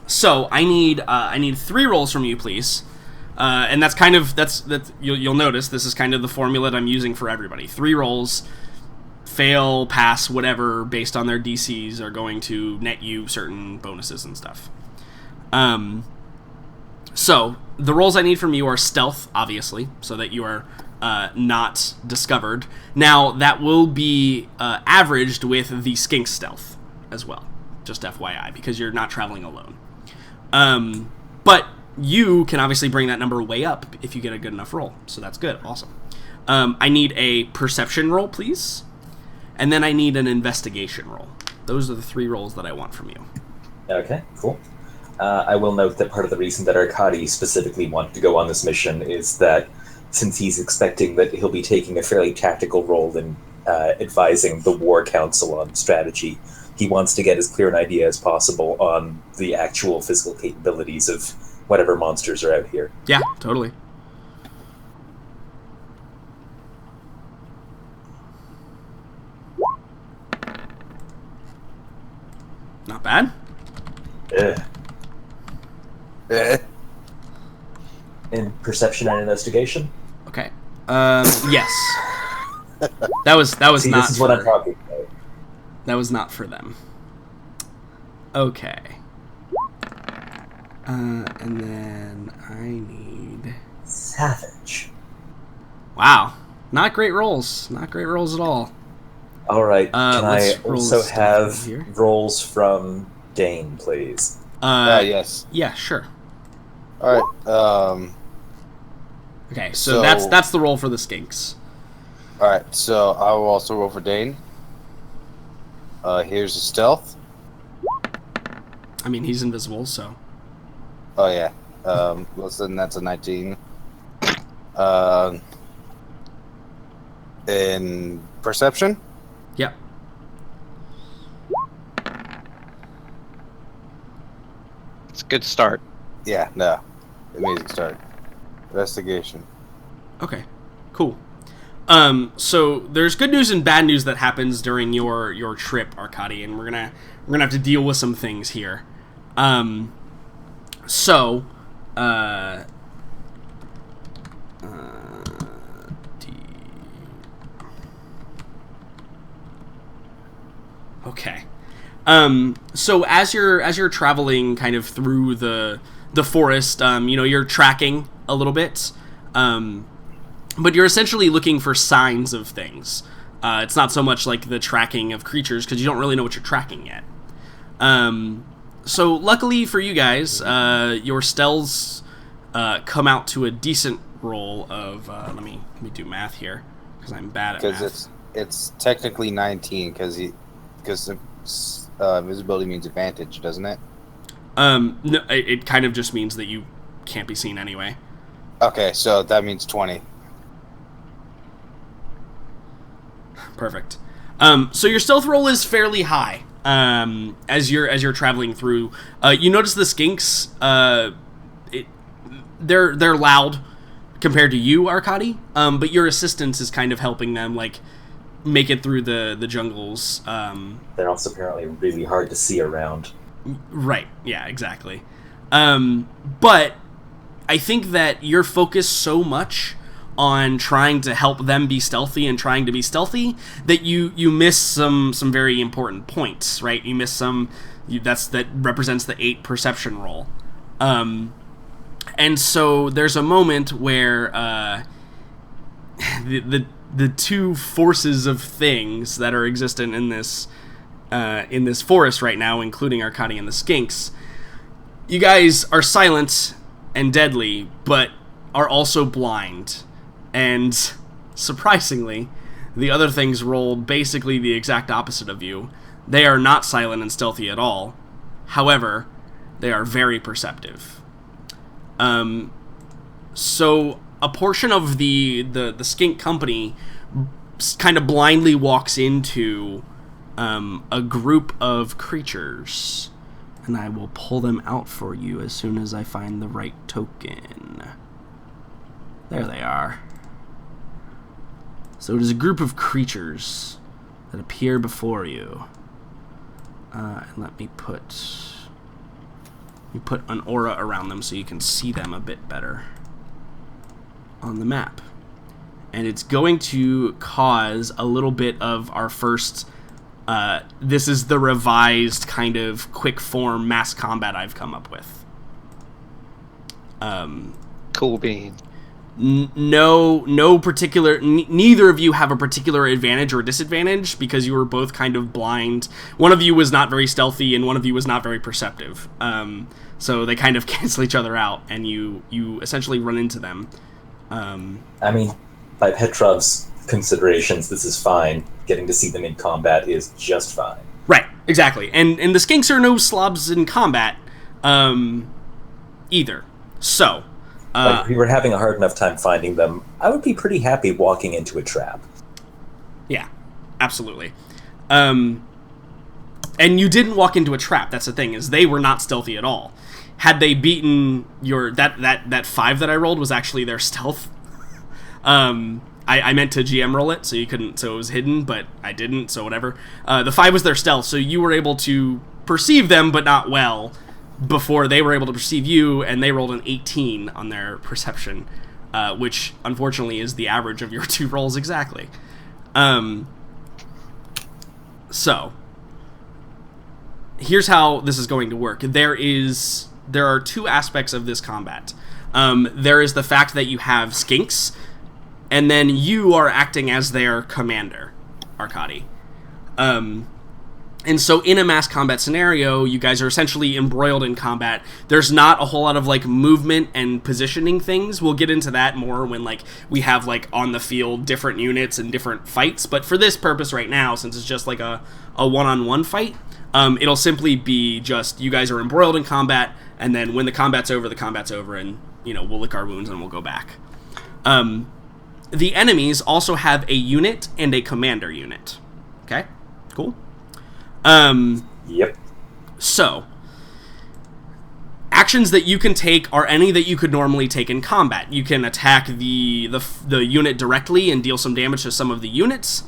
So I need 3 rolls from you, please. And that's kind of you'll notice this is kind of the formula that I'm using for everybody. 3 rolls, fail, pass, whatever, based on their DCs are going to net you certain bonuses and stuff. So the rolls I need from you are stealth, obviously, so that you are not discovered. Now that will be averaged with the skink stealth as well, just FYI, because you're not traveling alone. But you can obviously bring that number way up if you get a good enough roll, so that's good. Awesome. I need a perception roll, please, and then I need an investigation roll. Those are the 3 rolls that I want from you. Okay, cool. I will note that part of the reason that Arkady specifically wanted to go on this mission is that since he's expecting that he'll be taking a fairly tactical role in advising the War Council on strategy, he wants to get as clear an idea as possible on the actual physical capabilities of whatever monsters are out here. Yeah, totally. Not bad. Ugh. Eh. In perception and investigation? Okay. Yes. That was See, not. this is what I'm talking about. That was not for them. Okay. And then I need... Savage. Wow. Not great rolls. Not great rolls at all. Alright, can I let's roll also stuff have here. rolls from Dane, please? Yes. Yeah, sure. Alright, Okay, so that's the roll for the skinks. alright, so I will also roll for Dane. Here's the stealth. I mean, he's invisible, so... Oh yeah. Listen, that's a 19. In perception? Yep. It's a good start. Yeah, no. Amazing start. Investigation. Okay, cool. So there's good news and bad news that happens during your trip, Arkady, and we're gonna have to deal with some things here. Okay. So as you're traveling kind of through the forest, you're tracking a little bit, but you're essentially looking for signs of things. It's not so much like the tracking of creatures because you don't really know what you're tracking yet. So luckily for you guys, your stealths come out to a decent roll of. Let me do math here because I'm bad at math. Because it's technically 19 because visibility means advantage, doesn't it? No, it kind of just means that you can't be seen anyway. Okay, so that means 20. Perfect. So your stealth roll is fairly high. As you're traveling through, you notice the skinks. They're loud compared to you, Arkady. But your assistance is kind of helping them like make it through the jungles. They're also apparently really hard to see around. Right. Yeah. Exactly. But I think that you're focused so much on trying to help them be stealthy and trying to be stealthy that you miss some very important points, right? You miss some that represents the 8 perception roll. And so there's a moment where the two forces of things that are existent in this forest right now, including Arkady and the skinks, you guys are silent and deadly, but are also blind. And surprisingly, the other things rolled basically the exact opposite of you. They are not silent and stealthy at all. However, they are very perceptive. So a portion of the skink company kind of blindly walks into a group of creatures. And I will pull them out for you as soon as I find the right token. There they are. So it is a group of creatures that appear before you. And let me put an aura around them so you can see them a bit better on the map. And it's going to cause a little bit of our first... this is the revised kind of quick form mass combat I've come up with. Cool bean. No particular... neither of you have a particular advantage or disadvantage because you were both kind of blind. One of you was not very stealthy and one of you was not very perceptive. So they kind of cancel each other out and you essentially run into them. I mean, by Petrov's considerations, this is fine. Getting to see them in combat is just fine. Right, exactly. And the skinks are no slobs in combat either. So... if we were having a hard enough time finding them, I would be pretty happy walking into a trap. Yeah, absolutely. And you didn't walk into a trap. That's the thing, is they were not stealthy at all. Had they beaten your... That 5 that I rolled was actually their stealth. I meant to GM roll it, so you couldn't... So it was hidden, but I didn't, so whatever. The 5 was their stealth, so you were able to perceive them, but not well, before they were able to perceive you, and they rolled an 18 on their perception, which, unfortunately, is the average of your 2 rolls exactly. So, here's how this is going to work. There are 2 aspects of this combat. There is the fact that you have skinks, and then you are acting as their commander, Arkady. And so in a mass combat scenario, you guys are essentially embroiled in combat. There's not a whole lot of, like, movement and positioning things. We'll get into that more when, like, we have, like, on the field different units and different fights. But for this purpose right now, since it's just, like, a one-on-one fight, it'll simply be just you guys are embroiled in combat, and then when the combat's over, and, we'll lick our wounds and we'll go back. The enemies also have a unit and a commander unit. Okay? Cool? Yep. So, actions that you can take are any that you could normally take in combat. You can attack the unit directly and deal some damage to some of the units.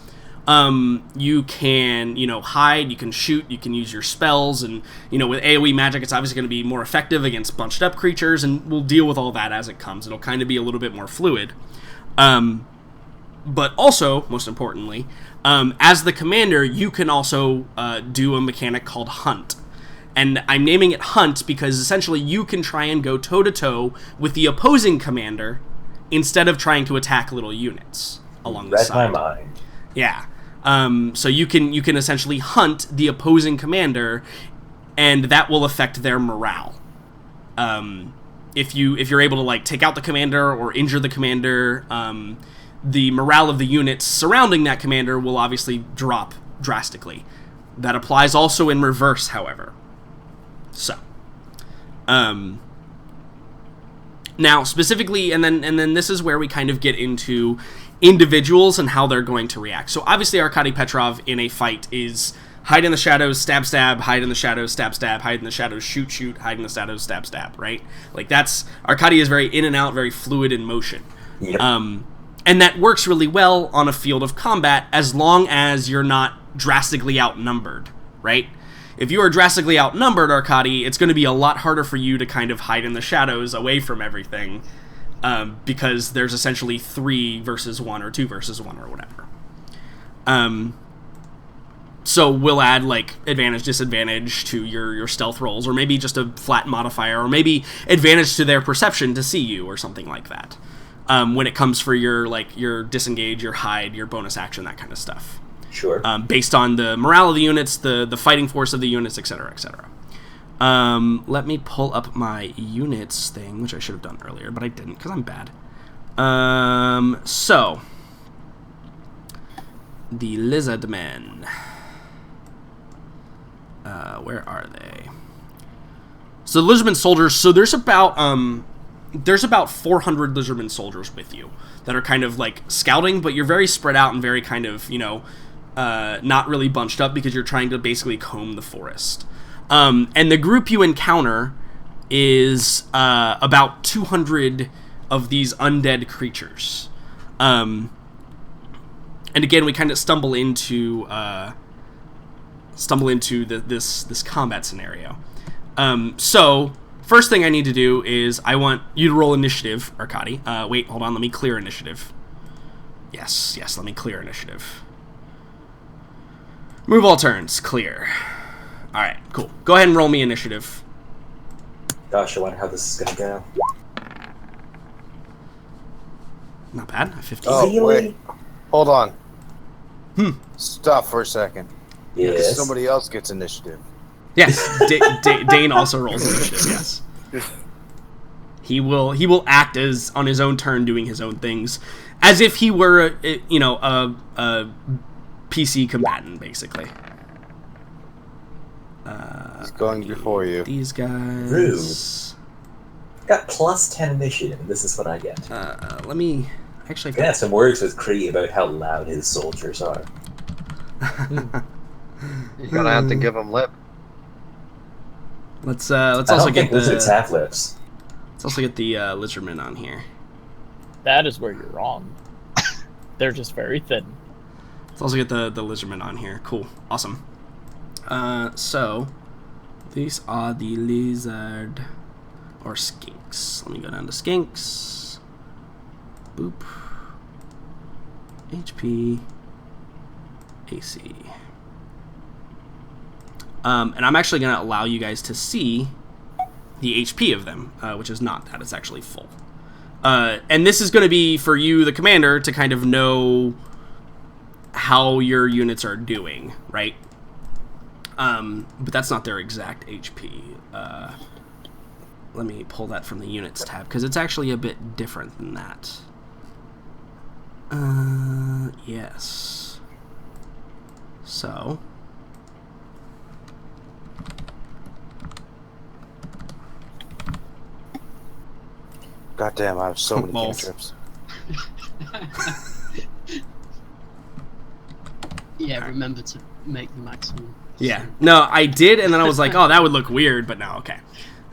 You can, hide, you can shoot, you can use your spells, and, with AoE magic, it's obviously going to be more effective against bunched up creatures, and we'll deal with all that as it comes. It'll kind of be a little bit more fluid. But also, most importantly, as the commander, you can also do a mechanic called Hunt. And I'm naming it Hunt because essentially you can try and go toe-to-toe with the opposing commander instead of trying to attack little units along the Read side. my mind. Yeah. So you can essentially hunt the opposing commander, and that will affect their morale. If you're able to like take out the commander or injure the commander, the morale of the units surrounding that commander will obviously drop drastically. That applies also in reverse, however. So, now specifically, and then this is where we kind of get into individuals and how they're going to react. So obviously Arkady Petrov in a fight is hide in the shadows, stab, stab, hide in the shadows, stab, stab, hide in the shadows, shoot, shoot, hide in the shadows, stab, stab, right? Like that's, Arkady is very in and out, very fluid in motion. Yep. And that works really well on a field of combat as long as you're not drastically outnumbered, right? If you are drastically outnumbered, Arkady, it's going to be a lot harder for you to kind of hide in the shadows away from everything, because there's essentially 3 versus 1 or 2 versus 1 or whatever. So we'll add like advantage, disadvantage to your stealth rolls, or maybe just a flat modifier, or maybe advantage to their perception to see you, or something like that. When it comes for your disengage, your hide, your bonus action, that kind of stuff. Sure. Based on the morale of the units, the fighting force of the units, etc., etc. Let me pull up my units thing, which I should have done earlier, but I didn't because I'm bad. So the Lizardmen. Where are they? So the Lizardmen soldiers. So there's about 400 Lizardmen soldiers with you that are kind of like scouting, but you're very spread out and very kind of, not really bunched up because you're trying to basically comb the forest. And the group you encounter is about 200 of these undead creatures. And again, we kind of stumble into this combat scenario. So first thing I need to do is I want you to roll initiative, Arkady. Wait, hold on, let me clear initiative. Yes, let me clear initiative. Move all turns, clear. Alright, cool. Go ahead and roll me initiative. Gosh, I wonder how this is gonna go. Not bad, 15. Oh, Really? wait. Hold on. Stop for a second. Yes. Somebody else gets initiative. Yes, Dane also rolls initiative, yes. He will act as on his own turn doing his own things, as if he were a PC combatant, basically. He's going before you. These guys. Rude. Got plus 10 initiative. This is what I get. Let me actually. I'm gonna have some words with Kree about how loud his soldiers are. You're gonna have to give him lip. Let's I also don't get think lizards the have lips. let's also get the Lizardmen on here. That is where you're wrong. They're just very thin. Let's also get the Lizardmen on here. Cool, awesome. So these are the lizard or skinks. Let me go down to skinks. Boop. HP. AC. And I'm actually going to allow you guys to see the HP of them, which is not that. It's actually full. And this is going to be for you, the commander, to kind of know how your units are doing, right? But that's not their exact HP. Let me pull that from the units tab, because it's actually a bit different than that. Yes. So... God damn, I have so many Balls. cantrips. Yeah, remember to make the maximum. Yeah. No, I did, and then I was like, oh, that would look weird, but no, okay.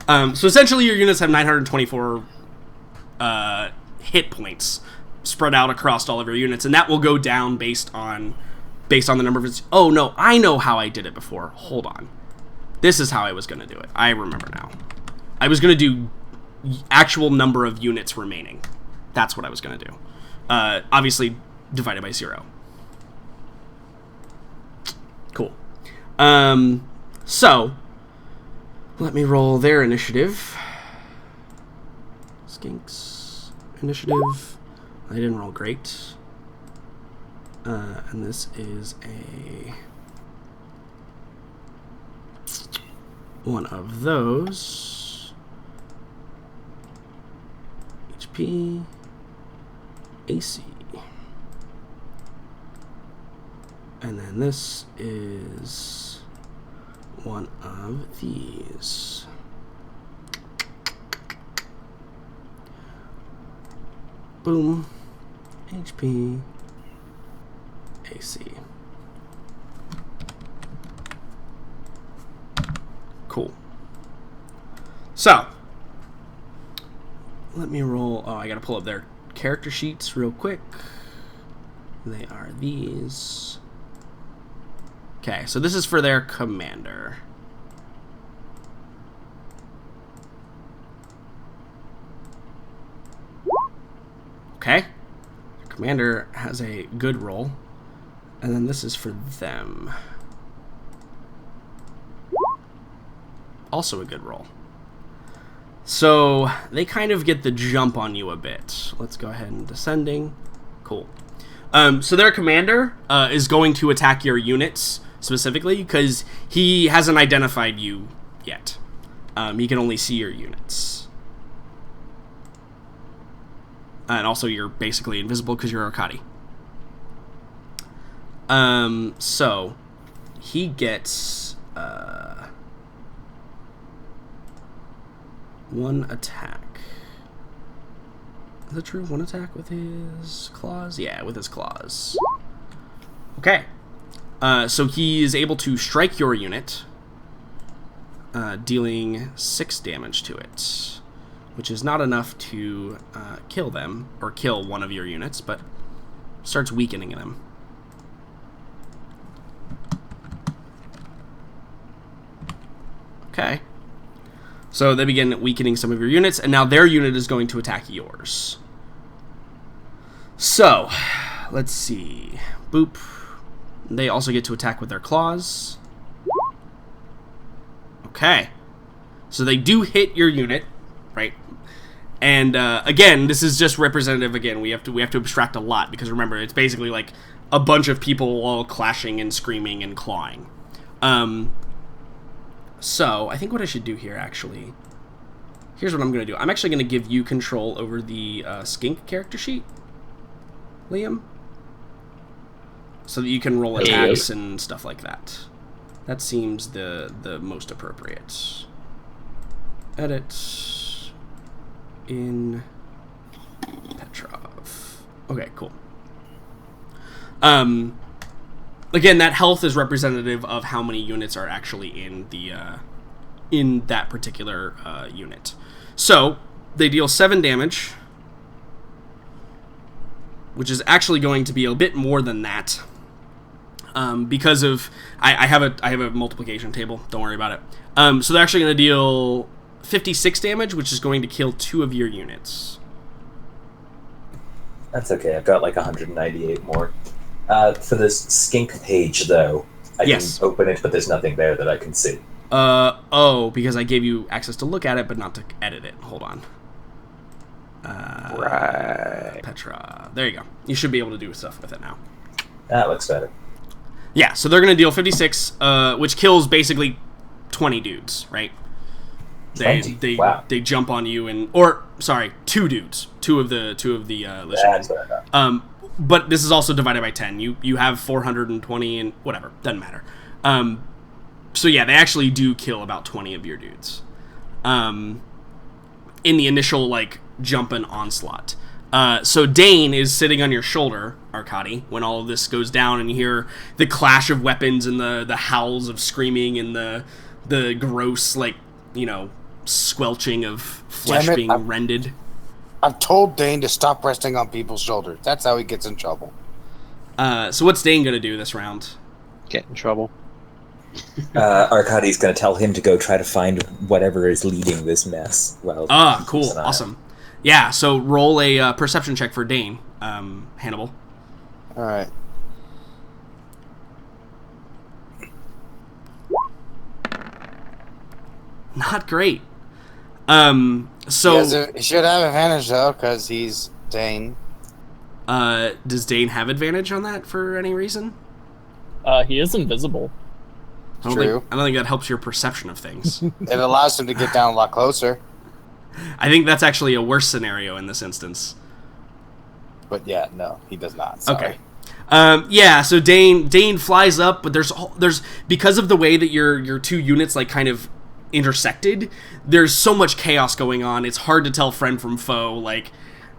So essentially your units have 924 hit points spread out across all of your units, and that will go down based on the number of its... Oh, no, I know how I did it before. Hold on. This is how I was going to do it. I remember now. I was going to do actual number of units remaining. That's what I was going to do. Obviously, divided by 0. Cool. So, let me roll their initiative. Skinks initiative. I didn't roll great. And this is one of those. HP. AC. And then this is one of these. Boom. HP. AC. Cool. So, let me roll. Oh, I gotta pull up their character sheets real quick. They are these. Okay, so this is for their commander. Okay. Commander has a good roll. And then this is for them. Also a good roll. So they kind of get the jump on you a bit. Let's go ahead and descending. Cool. So their commander is going to attack your units specifically because he hasn't identified you yet. He can only see your units. And also you're basically invisible because you're Arkady. So he gets one attack. Is that true? One attack with his claws? Yeah, with his claws. Okay. So he is able to strike your unit, dealing 6 damage to it, which is not enough to kill them, or kill one of your units, but starts weakening them. Okay. So they begin weakening some of your units, and now their unit is going to attack yours. So, let's see. Boop. They also get to attack with their claws. Okay. So they do hit your unit, right? And again, this is just representative. Again, we have to abstract a lot because remember, it's basically like a bunch of people all clashing and screaming and clawing. So I think what I should do here, actually, here's what I'm going to do. I'm actually going to give you control over the skink character sheet, Liam, so that you can roll attacks and stuff like that. That seems the most appropriate. Edit in Petrov. Okay, cool. Again, that health is representative of how many units are actually in the in that particular unit. So they deal 7 damage, which is actually going to be a bit more than that, because of I have a multiplication table. Don't worry about it. So they're actually going to deal 56 damage, which is going to kill 2 of your units. That's okay. I've got like 198 more. For this skink page, though, I can open it, but there's nothing there that I can see. Oh, because I gave you access to look at it, but not to edit it. Hold on. Right. Petra. There you go. You should be able to do stuff with it now. That looks better. Yeah, so they're going to deal 56, which kills basically 20 dudes, right? They jump on you and... Or, sorry, 2 dudes. Two of the listeners. But this is also divided by 10. You have 420 and whatever. Doesn't matter. So yeah, they actually do kill about 20 of your dudes. In the initial, like, jump and onslaught. So Dane is sitting on your shoulder, Arkady, when all of this goes down and you hear the clash of weapons and the howls of screaming and the gross, like, you know, squelching of flesh being rended. I've told Dane to stop resting on people's shoulders. That's how he gets in trouble. So what's Dane going to do this round? Get in trouble. Arkady's going to tell him to go try to find whatever is leading this mess. Well, cool. Awesome. Yeah, so roll a perception check for Dane, Hannibal. All right. Not great. He So should have advantage though, because he's Dane. does Dane have advantage on that for any reason? He is invisible. I don't think that helps your perception of things. It allows him to get down a lot closer. I think that's actually a worse scenario in this instance. But yeah, no, he does not. Sorry. Okay. Yeah, so Dane flies up, but there's because of the way that your two units like kind of intersected, there's so much chaos going on. It's hard to tell friend from foe. Like,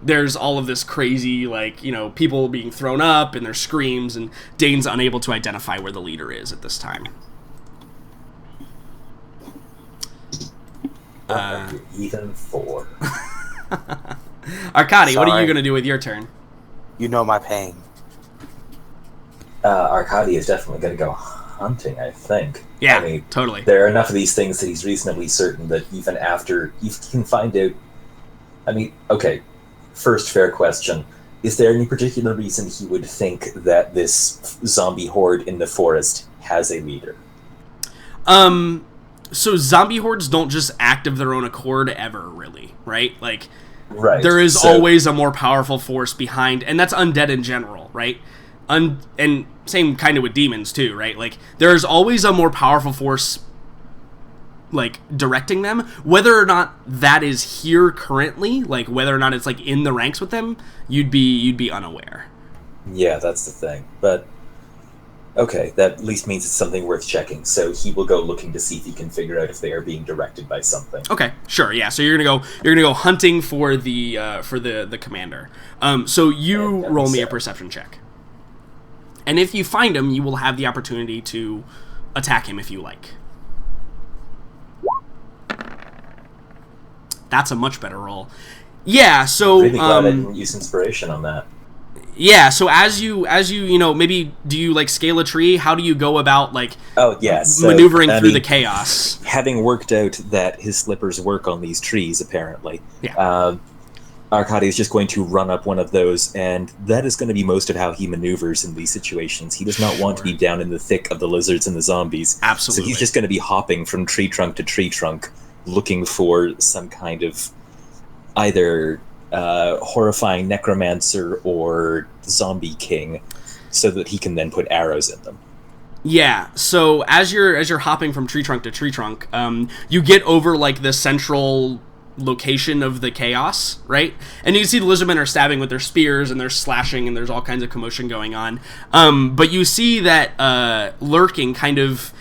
there's all of this crazy, like, you know, people being thrown up and their screams, and Dane's unable to identify where the leader is at this time. Even 4. Arkady, what are Sorry. you going to do with your turn? You know my pain. Arkady is definitely going to go hunting, I think. Yeah, I mean, totally. there are enough of these things that he's reasonably certain that even after you can find out. I mean, okay, first fair question. Is there any particular reason he would think that this zombie horde in the forest has a leader? So zombie hordes don't just act of their own accord ever, really, right? Like, Right. there is so- always a more powerful force behind, and that's undead in general, right? And same kind of with demons too, right? Like, there's always a more powerful force, like, directing them. Whether or not that is here currently, like whether or not it's like in the ranks with them, you'd be unaware. Yeah, that's the thing. But okay, that at least means it's something worth checking. So he will go looking to see if he can figure out if they are being directed by something. Okay, sure, yeah. So you're gonna go hunting for the commander. So you Yeah, roll me a so- perception check, and if you find him, you will have the opportunity to attack him if you like. That's a much better roll. Yeah. So Really glad I didn't use inspiration on that. yeah. So as you maybe do you like scale a tree? How do you go about like Oh yeah, so, maneuvering I through the mean, chaos? having worked out that his slippers work on these trees, apparently, Yeah. Arkady is just going to run up one of those, and that is going to be most of how he maneuvers in these situations. He does not want to be down in the thick of the lizards and the zombies. Absolutely. So he's just going to be hopping from tree trunk to tree trunk, looking for some kind of either horrifying necromancer or zombie king, so that he can then put arrows in them. Yeah, so as you're hopping from tree trunk to tree trunk, you get over like the central location of the chaos, right? And you can see the lizardmen are stabbing with their spears and they're slashing and there's all kinds of commotion going on. But you see that lurking kind of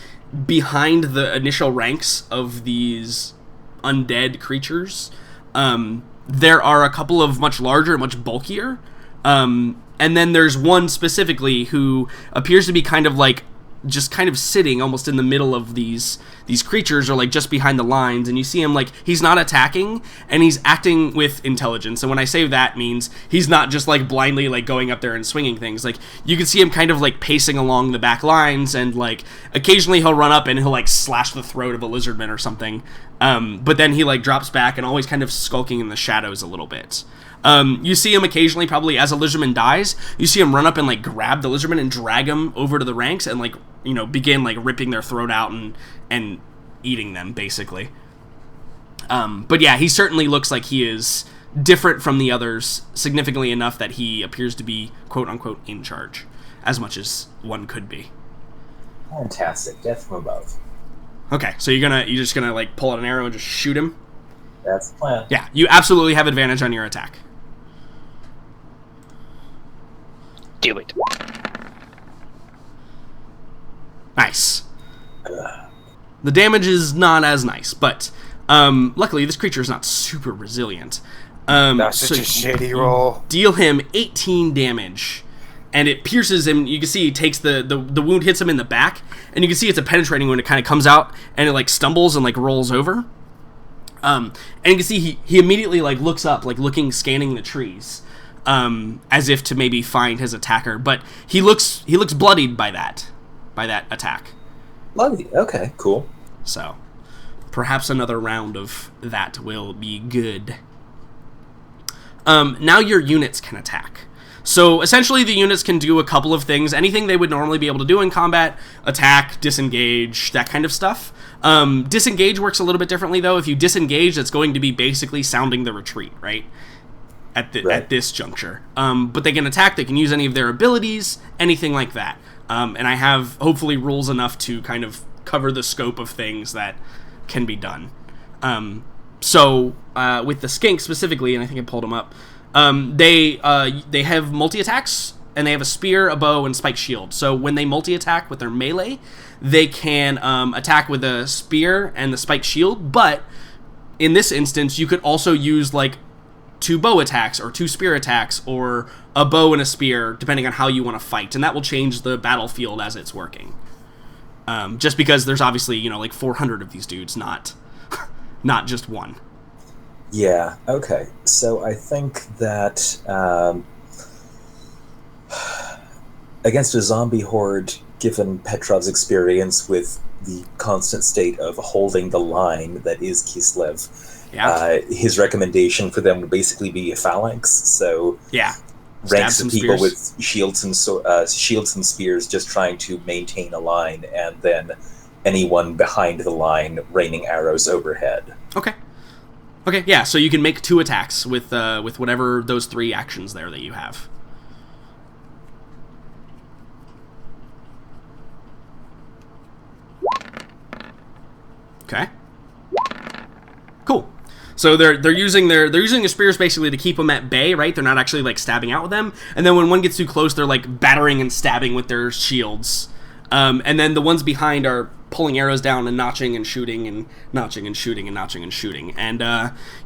behind the initial ranks of these undead creatures, there are a couple of much larger, much bulkier, and then there's one specifically who appears to be kind of like just kind of sitting almost in the middle of these creatures, or like just behind the lines, and you see him like he's not attacking and he's acting with intelligence. And when I say that, means he's not just like blindly like going up there and swinging things. Like, you can see him kind of like pacing along the back lines, and like occasionally he'll run up and he'll like slash the throat of a lizardman or something, but then he like drops back and always kind of skulking in the shadows a little bit. You see him occasionally, probably as a lizardman dies, you see him run up and like grab the lizardman and drag him over to the ranks and like, you know, begin like ripping their throat out and eating them, basically. But yeah, he certainly looks like he is different from the others significantly enough that he appears to be quote unquote in charge, as much as one could be. Fantastic, death from above. Okay, so you're just gonna like pull out an arrow and just shoot him? That's the plan. Yeah, you absolutely have advantage on your attack. Do it. Nice. The damage is not as nice, but luckily this creature is not super resilient. That's such a shitty roll. Deal him 18 damage, and it pierces him. You can see he takes the wound hits him in the back, and you can see it's a penetrating wound. It kind of comes out, and it like stumbles and like rolls over. And you can see he immediately like looks up, like scanning the trees, as if to maybe find his attacker. But he looks bloodied by that attack. Lovely. Okay, cool. So perhaps another round of that will be good. Now your units can attack. So essentially the units can do a couple of things. Anything they would normally be able to do in combat: attack, disengage, that kind of stuff. Disengage works a little bit differently, though. If you disengage, it's going to be basically sounding the retreat, right? At this juncture. But they can attack, they can use any of their abilities, anything like that. And I have, hopefully, rules enough to kind of cover the scope of things that can be done. So, with the skink specifically, and I think I pulled them up, they have multi-attacks, and they have a spear, a bow, and spiked shield. So when they multi-attack with their melee, they can attack with a spear and the spiked shield, but in this instance, you could also use, like, 2 bow attacks, or 2 spear attacks, or a bow and a spear, depending on how you want to fight, and that will change the battlefield as it's working. Just because there's obviously, like 400 of these dudes, not just one. Yeah, okay. So I think that against a zombie horde, given Petrov's experience with the constant state of holding the line that is Kislev, his recommendation for them would basically be a phalanx. So ranks of people with shields and spears just trying to maintain a line, and then anyone behind the line raining arrows overhead. Okay, yeah, so you can make 2 attacks with whatever those 3 actions there that you have. Okay. Cool. So they're using their spears basically to keep them at bay, right? They're not actually like stabbing out with them. And then when one gets too close, they're like battering and stabbing with their shields. And then the ones behind are pulling arrows down and notching and shooting and notching and shooting and notching and shooting. And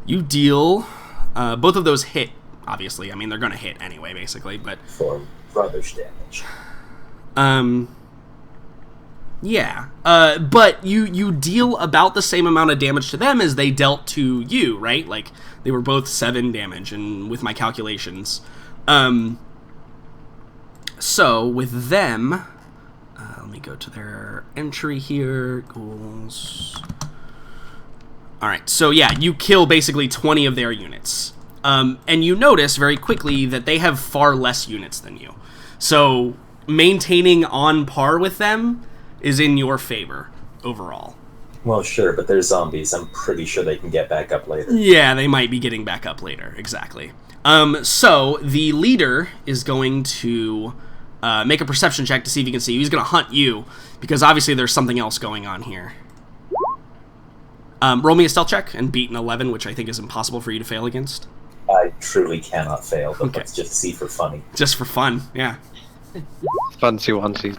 you deal both of those hit. Obviously, I mean they're gonna hit anyway, basically. But for rubbish damage. Yeah, but you deal about the same amount of damage to them as they dealt to you, right? Like, they were both 7 damage, and with my calculations. So, with them, let me go to their entry here, goals. Alright, so yeah, you kill basically 20 of their units. And you notice very quickly that they have far less units than you. So, maintaining on par with them is in your favor overall. Well, sure, but they're zombies. I'm pretty sure they can get back up later. Yeah, they might be getting back up later. Exactly. So the leader is going to make a perception check to see if he can see you. He's going to hunt you, because obviously there's something else going on here. Roll me a stealth check and beat an 11, which I think is impossible for you to fail against. I truly cannot fail, but let's just see for funny. Just for fun, yeah. Funsy onesie.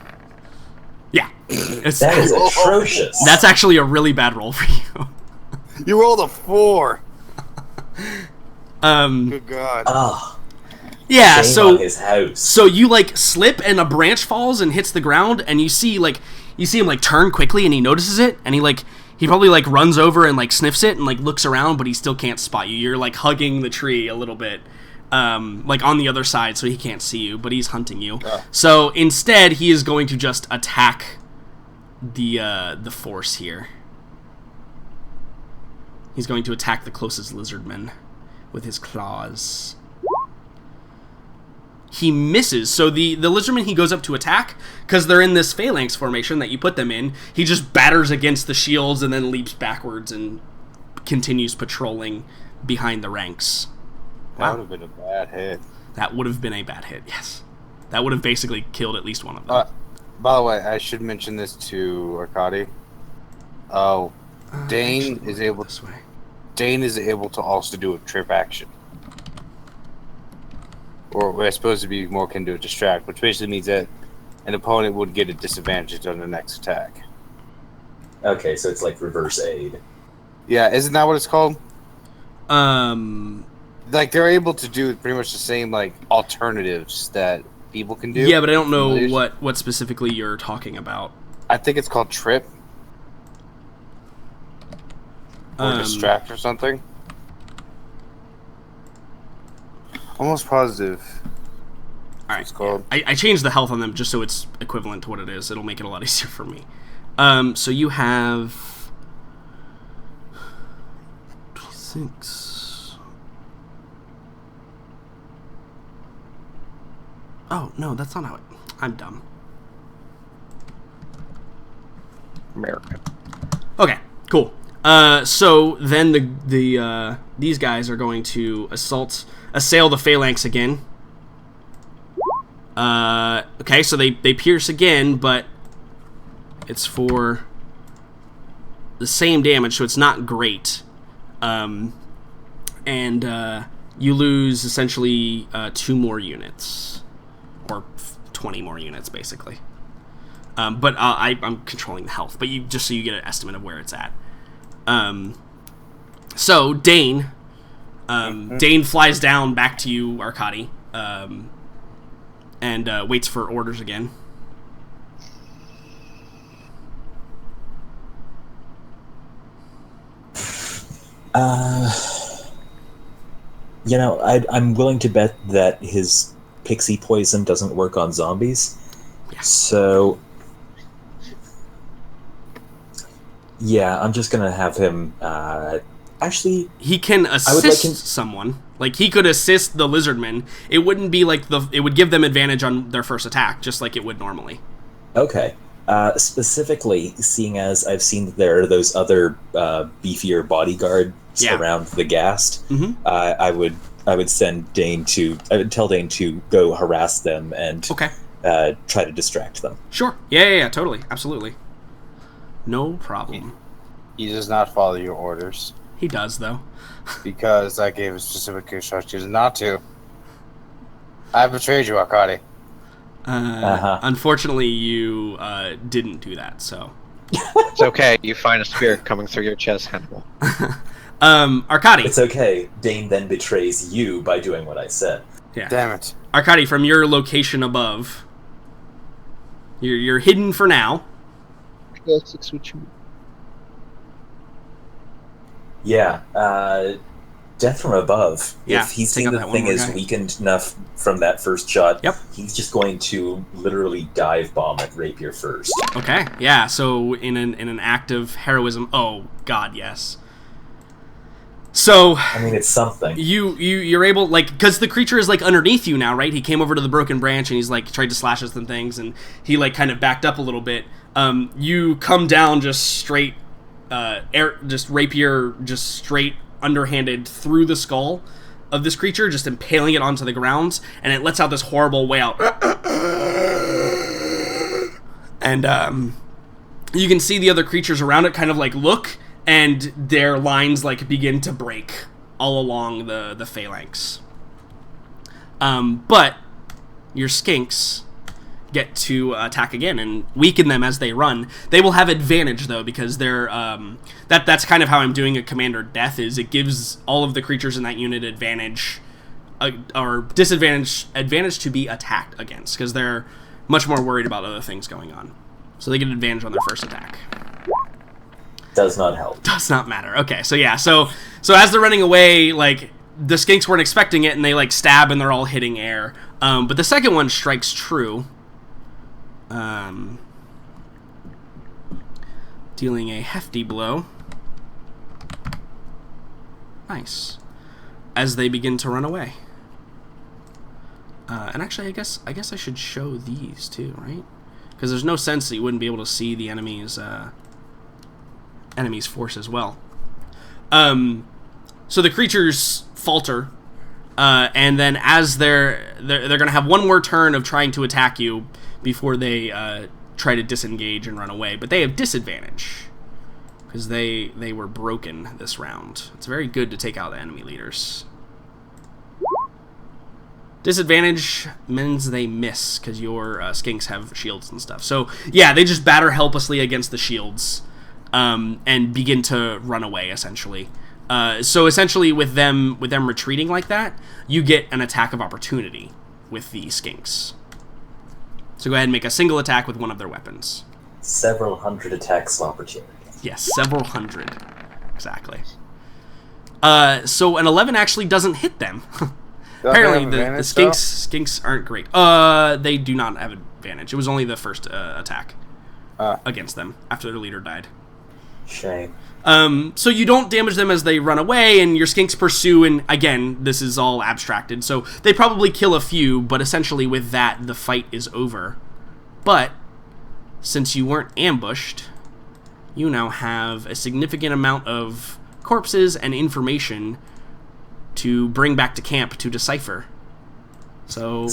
Yeah. That is atrocious. That's actually a really bad roll for you. You rolled a 4. Good God. Oh. Yeah, Shame so on his house. So you like slip and a branch falls and hits the ground, and you see him like turn quickly, and he notices it, and he probably like runs over and like sniffs it and like looks around, but he still can't spot you. You're like hugging the tree a little bit. Like on the other side, so he can't see you, but he's hunting you. So instead, he is going to just attack the force here. He's going to attack the closest lizardman with his claws. He misses. So the lizardman he goes up to attack, because they're in this phalanx formation that you put them in, he just batters against the shields and then leaps backwards and continues patrolling behind the ranks. That would have been a bad hit. That would have been a bad hit, yes. That would have basically killed at least one of them. By the way, I should mention this to Arkady. Oh, Dane is able to also do a trip action. Or I suppose to be more akin to a distract, which basically means that an opponent would get a disadvantage on the next attack. Okay, so it's like reverse aid. Yeah, isn't that what it's called? Like, they're able to do pretty much the same, like, alternatives that people can do. Yeah, but I don't know what specifically you're talking about. I think it's called trip. Or distract or something. Almost positive. Alright, it's called. Yeah. I changed the health on them just so it's equivalent to what it is. It'll make it a lot easier for me. So you have 26. Oh, no, that's not how it... I'm dumb. American. Okay, cool. So then these guys are going to assail the phalanx again. Okay, so they pierce again, but it's for the same damage, so it's not great. And you lose essentially 2 more units, or 20 more units, basically. But I'm controlling the health, but just so you get an estimate of where it's at. So Dane, Dane flies down back to you, Arkady, and waits for orders again. I'm willing to bet that his pixie poison doesn't work on zombies. Yeah. So, yeah, I'm just gonna have him. Actually, he can assist someone. Like, he could assist the lizardmen. It wouldn't be like it would give them advantage on their first attack, just like it would normally. Okay. Specifically, seeing as I've seen that there are those other beefier bodyguards around the Ghast, I would send Dane to. I would tell Dane to go harass them and try to distract them. Sure. Yeah, totally, absolutely. No problem. He does not follow your orders. He does, though. Because I gave specific instructions not to. I betrayed you, Arkady. Unfortunately, you didn't do that, so... It's okay. You find a spirit coming through your chest, Hannibal. Arkady. It's okay. Dane then betrays you by doing what I said. Yeah. Damn it. Arkady, from your location above, you're hidden for now. Yeah, death from above. Yeah, if he's seen the thing is weakened enough from that first shot, he's just going to literally dive bomb at Rapier first. Okay, yeah, so in an act of heroism, oh god, yes. So I mean, it's something. You're able, like, because the creature is like underneath you now, right? He came over to the broken branch and he's like tried to slash at some things, and he like kind of backed up a little bit. You come down just straight, rapier, just straight underhanded through the skull of this creature, just impaling it onto the ground, and it lets out this horrible wail. And you can see the other creatures around it kind of like look, and their lines like begin to break all along the phalanx. But your skinks get to attack again and weaken them as they run. They will have advantage though, because they're that's kind of how I'm doing a commander death, is it gives all of the creatures in that unit advantage or advantage to be attacked against, because they're much more worried about other things going on. So they get advantage on their first attack. Does not help. Does not matter. Okay, so yeah, so as they're running away, like, the skinks weren't expecting it, and they like stab and they're all hitting air. But the second one strikes true. Dealing a hefty blow. Nice. As they begin to run away. And actually, I guess I should show these too, right? Because there's no sense that you wouldn't be able to see the enemy's force as well. So the creatures falter, and then as they're gonna have one more turn of trying to attack you before they try to disengage and run away, but they have disadvantage because they were broken this round. It's very good to take out the enemy leaders. Disadvantage means they miss because your skinks have shields and stuff. So yeah, they just batter helplessly against the shields and begin to run away essentially. So essentially, with them retreating like that, you get an attack of opportunity with the skinks. So go ahead and make a single attack with one of their weapons. Several hundred attacks of opportunity. Yes, several hundred. Exactly. So an 11 actually doesn't hit them. Apparently, the skinks aren't great. They do not have advantage. It was only the first attack against them after their leader died. Shame. So you don't damage them as they run away, and your skinks pursue, and again, this is all abstracted, so they probably kill a few, but essentially with that, the fight is over. But, since you weren't ambushed, you now have a significant amount of corpses and information to bring back to camp to decipher. So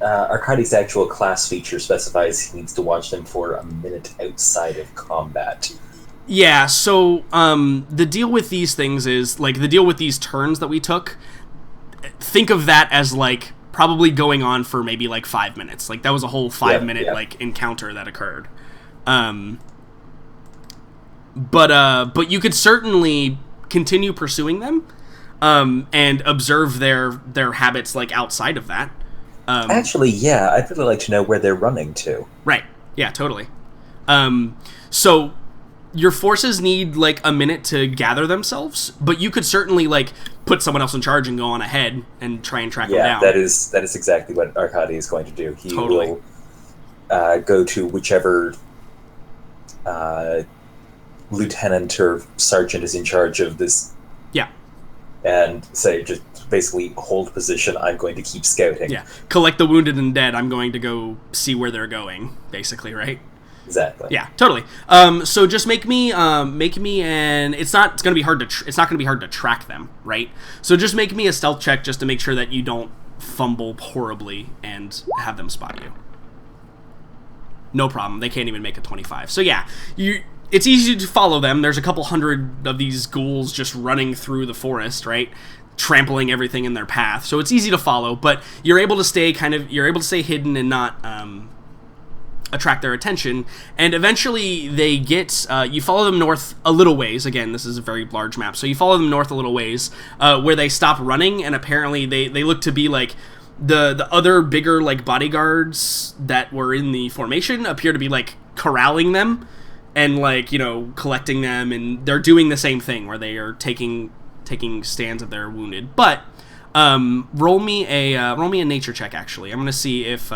Arcadi's actual class feature specifies he needs to watch them for a minute outside of combat. Yeah, so the deal with these things is, like, the deal with these turns that we took, think of that as, like, probably going on for maybe, like, 5 minutes. Like, that was a whole 5-minute, like, encounter that occurred. But you could certainly continue pursuing them, and observe their habits, like, outside of that. Actually, yeah, I'd really like to know where they're running to. Right, yeah, totally. So your forces need, like, a minute to gather themselves, but you could certainly, like, put someone else in charge and go on ahead and try and track them down. Yeah, that is exactly what Arcadi is going to do. He will go to whichever lieutenant or sergeant is in charge of this. Yeah. And say, just basically hold position, I'm going to keep scouting. Yeah, collect the wounded and dead, I'm going to go see where they're going, basically, right? Exactly. Yeah, totally. So just make me and it's not going to be hard to track them, right? So just make me a stealth check just to make sure that you don't fumble horribly and have them spot you. No problem. They can't even make a 25. So yeah, it's easy to follow them. There's a couple hundred of these ghouls just running through the forest, right? Trampling everything in their path. So it's easy to follow, but you're able to stay hidden and not attract their attention, and eventually they get, you follow them north a little ways. Again, this is a very large map, so you follow them north a little ways, where they stop running, and apparently they look to be, like, the other bigger, like, bodyguards that were in the formation appear to be, like, corralling them, and, like, you know, collecting them, and they're doing the same thing, where they are taking stands of their wounded. But, roll me a nature check, actually. I'm gonna see if,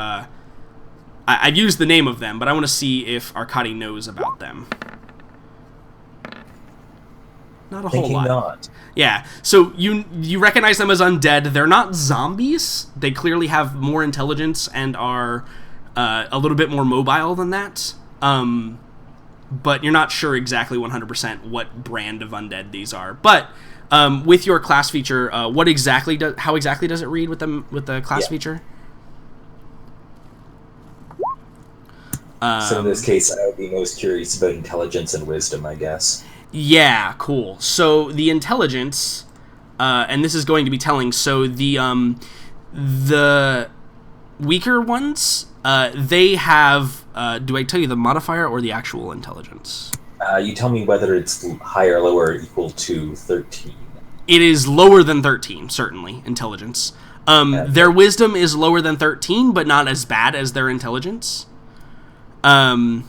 I'd use the name of them, but I want to see if Arcadi knows about them. Not a whole lot. Not. Yeah, so you recognize them as undead. They're not zombies. They clearly have more intelligence and are a little bit more mobile than that. But you're not sure exactly 100% what brand of undead these are. But with your class feature, how exactly does it read with the class feature? So in this case, I would be most curious about intelligence and wisdom, I guess. Yeah, cool. So the intelligence, and this is going to be telling. So the weaker ones, they have. Do I tell you the modifier or the actual intelligence? You tell me whether it's higher, lower, or equal to 13. It is lower than 13, certainly. Intelligence. Their wisdom is lower than 13, but not as bad as their intelligence. Is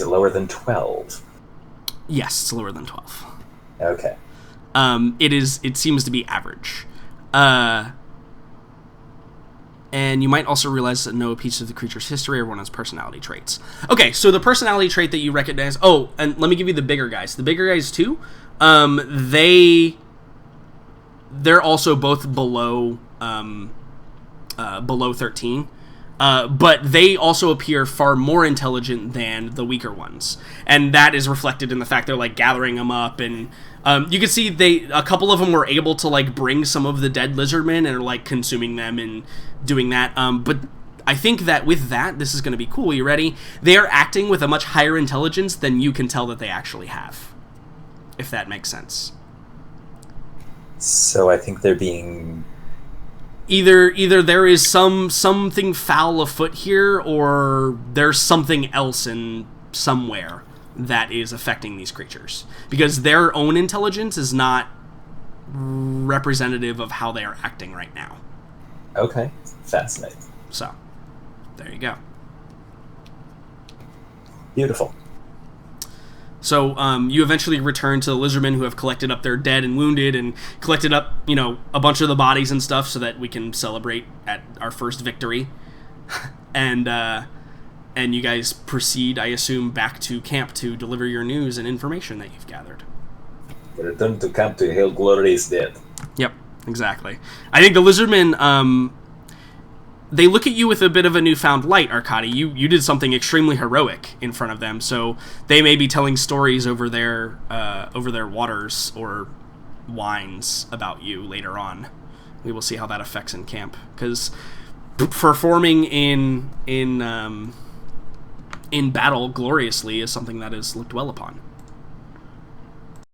it lower than 12? Yes, it's lower than 12. Okay. It seems to be average. And you might also realize that know a piece of the creature's history or one of its personality traits. Okay, so the personality trait that you recognize... Oh, and let me give you the bigger guys. The bigger guys, too, they're also both below 13. But they also appear far more intelligent than the weaker ones, and that is reflected in the fact they're, like, gathering them up, and you can see a couple of them were able to, like, bring some of the dead lizardmen and are, like, consuming them and doing that. But I think that with that, this is going to be cool. You ready? They are acting with a much higher intelligence than you can tell that they actually have, if that makes sense. So I think they're being... Either there is something foul afoot here, or there's something else in somewhere that is affecting these creatures, because their own intelligence is not representative of how they are acting right now. Okay, fascinating. So, there you go. Beautiful. So, you eventually return to the lizardmen who have collected up their dead and wounded and collected up, a bunch of the bodies and stuff so that we can celebrate at our first victory. And And you guys proceed, I assume, back to camp to deliver your news and information that you've gathered. Return to camp to hail glory is dead. Yep, exactly. I think the lizardmen, they look at you with a bit of a newfound light, Arkady. You did something extremely heroic in front of them, so they may be telling stories over their waters or wines about you later on. We will see how that affects in camp, because performing in battle gloriously is something that is looked well upon.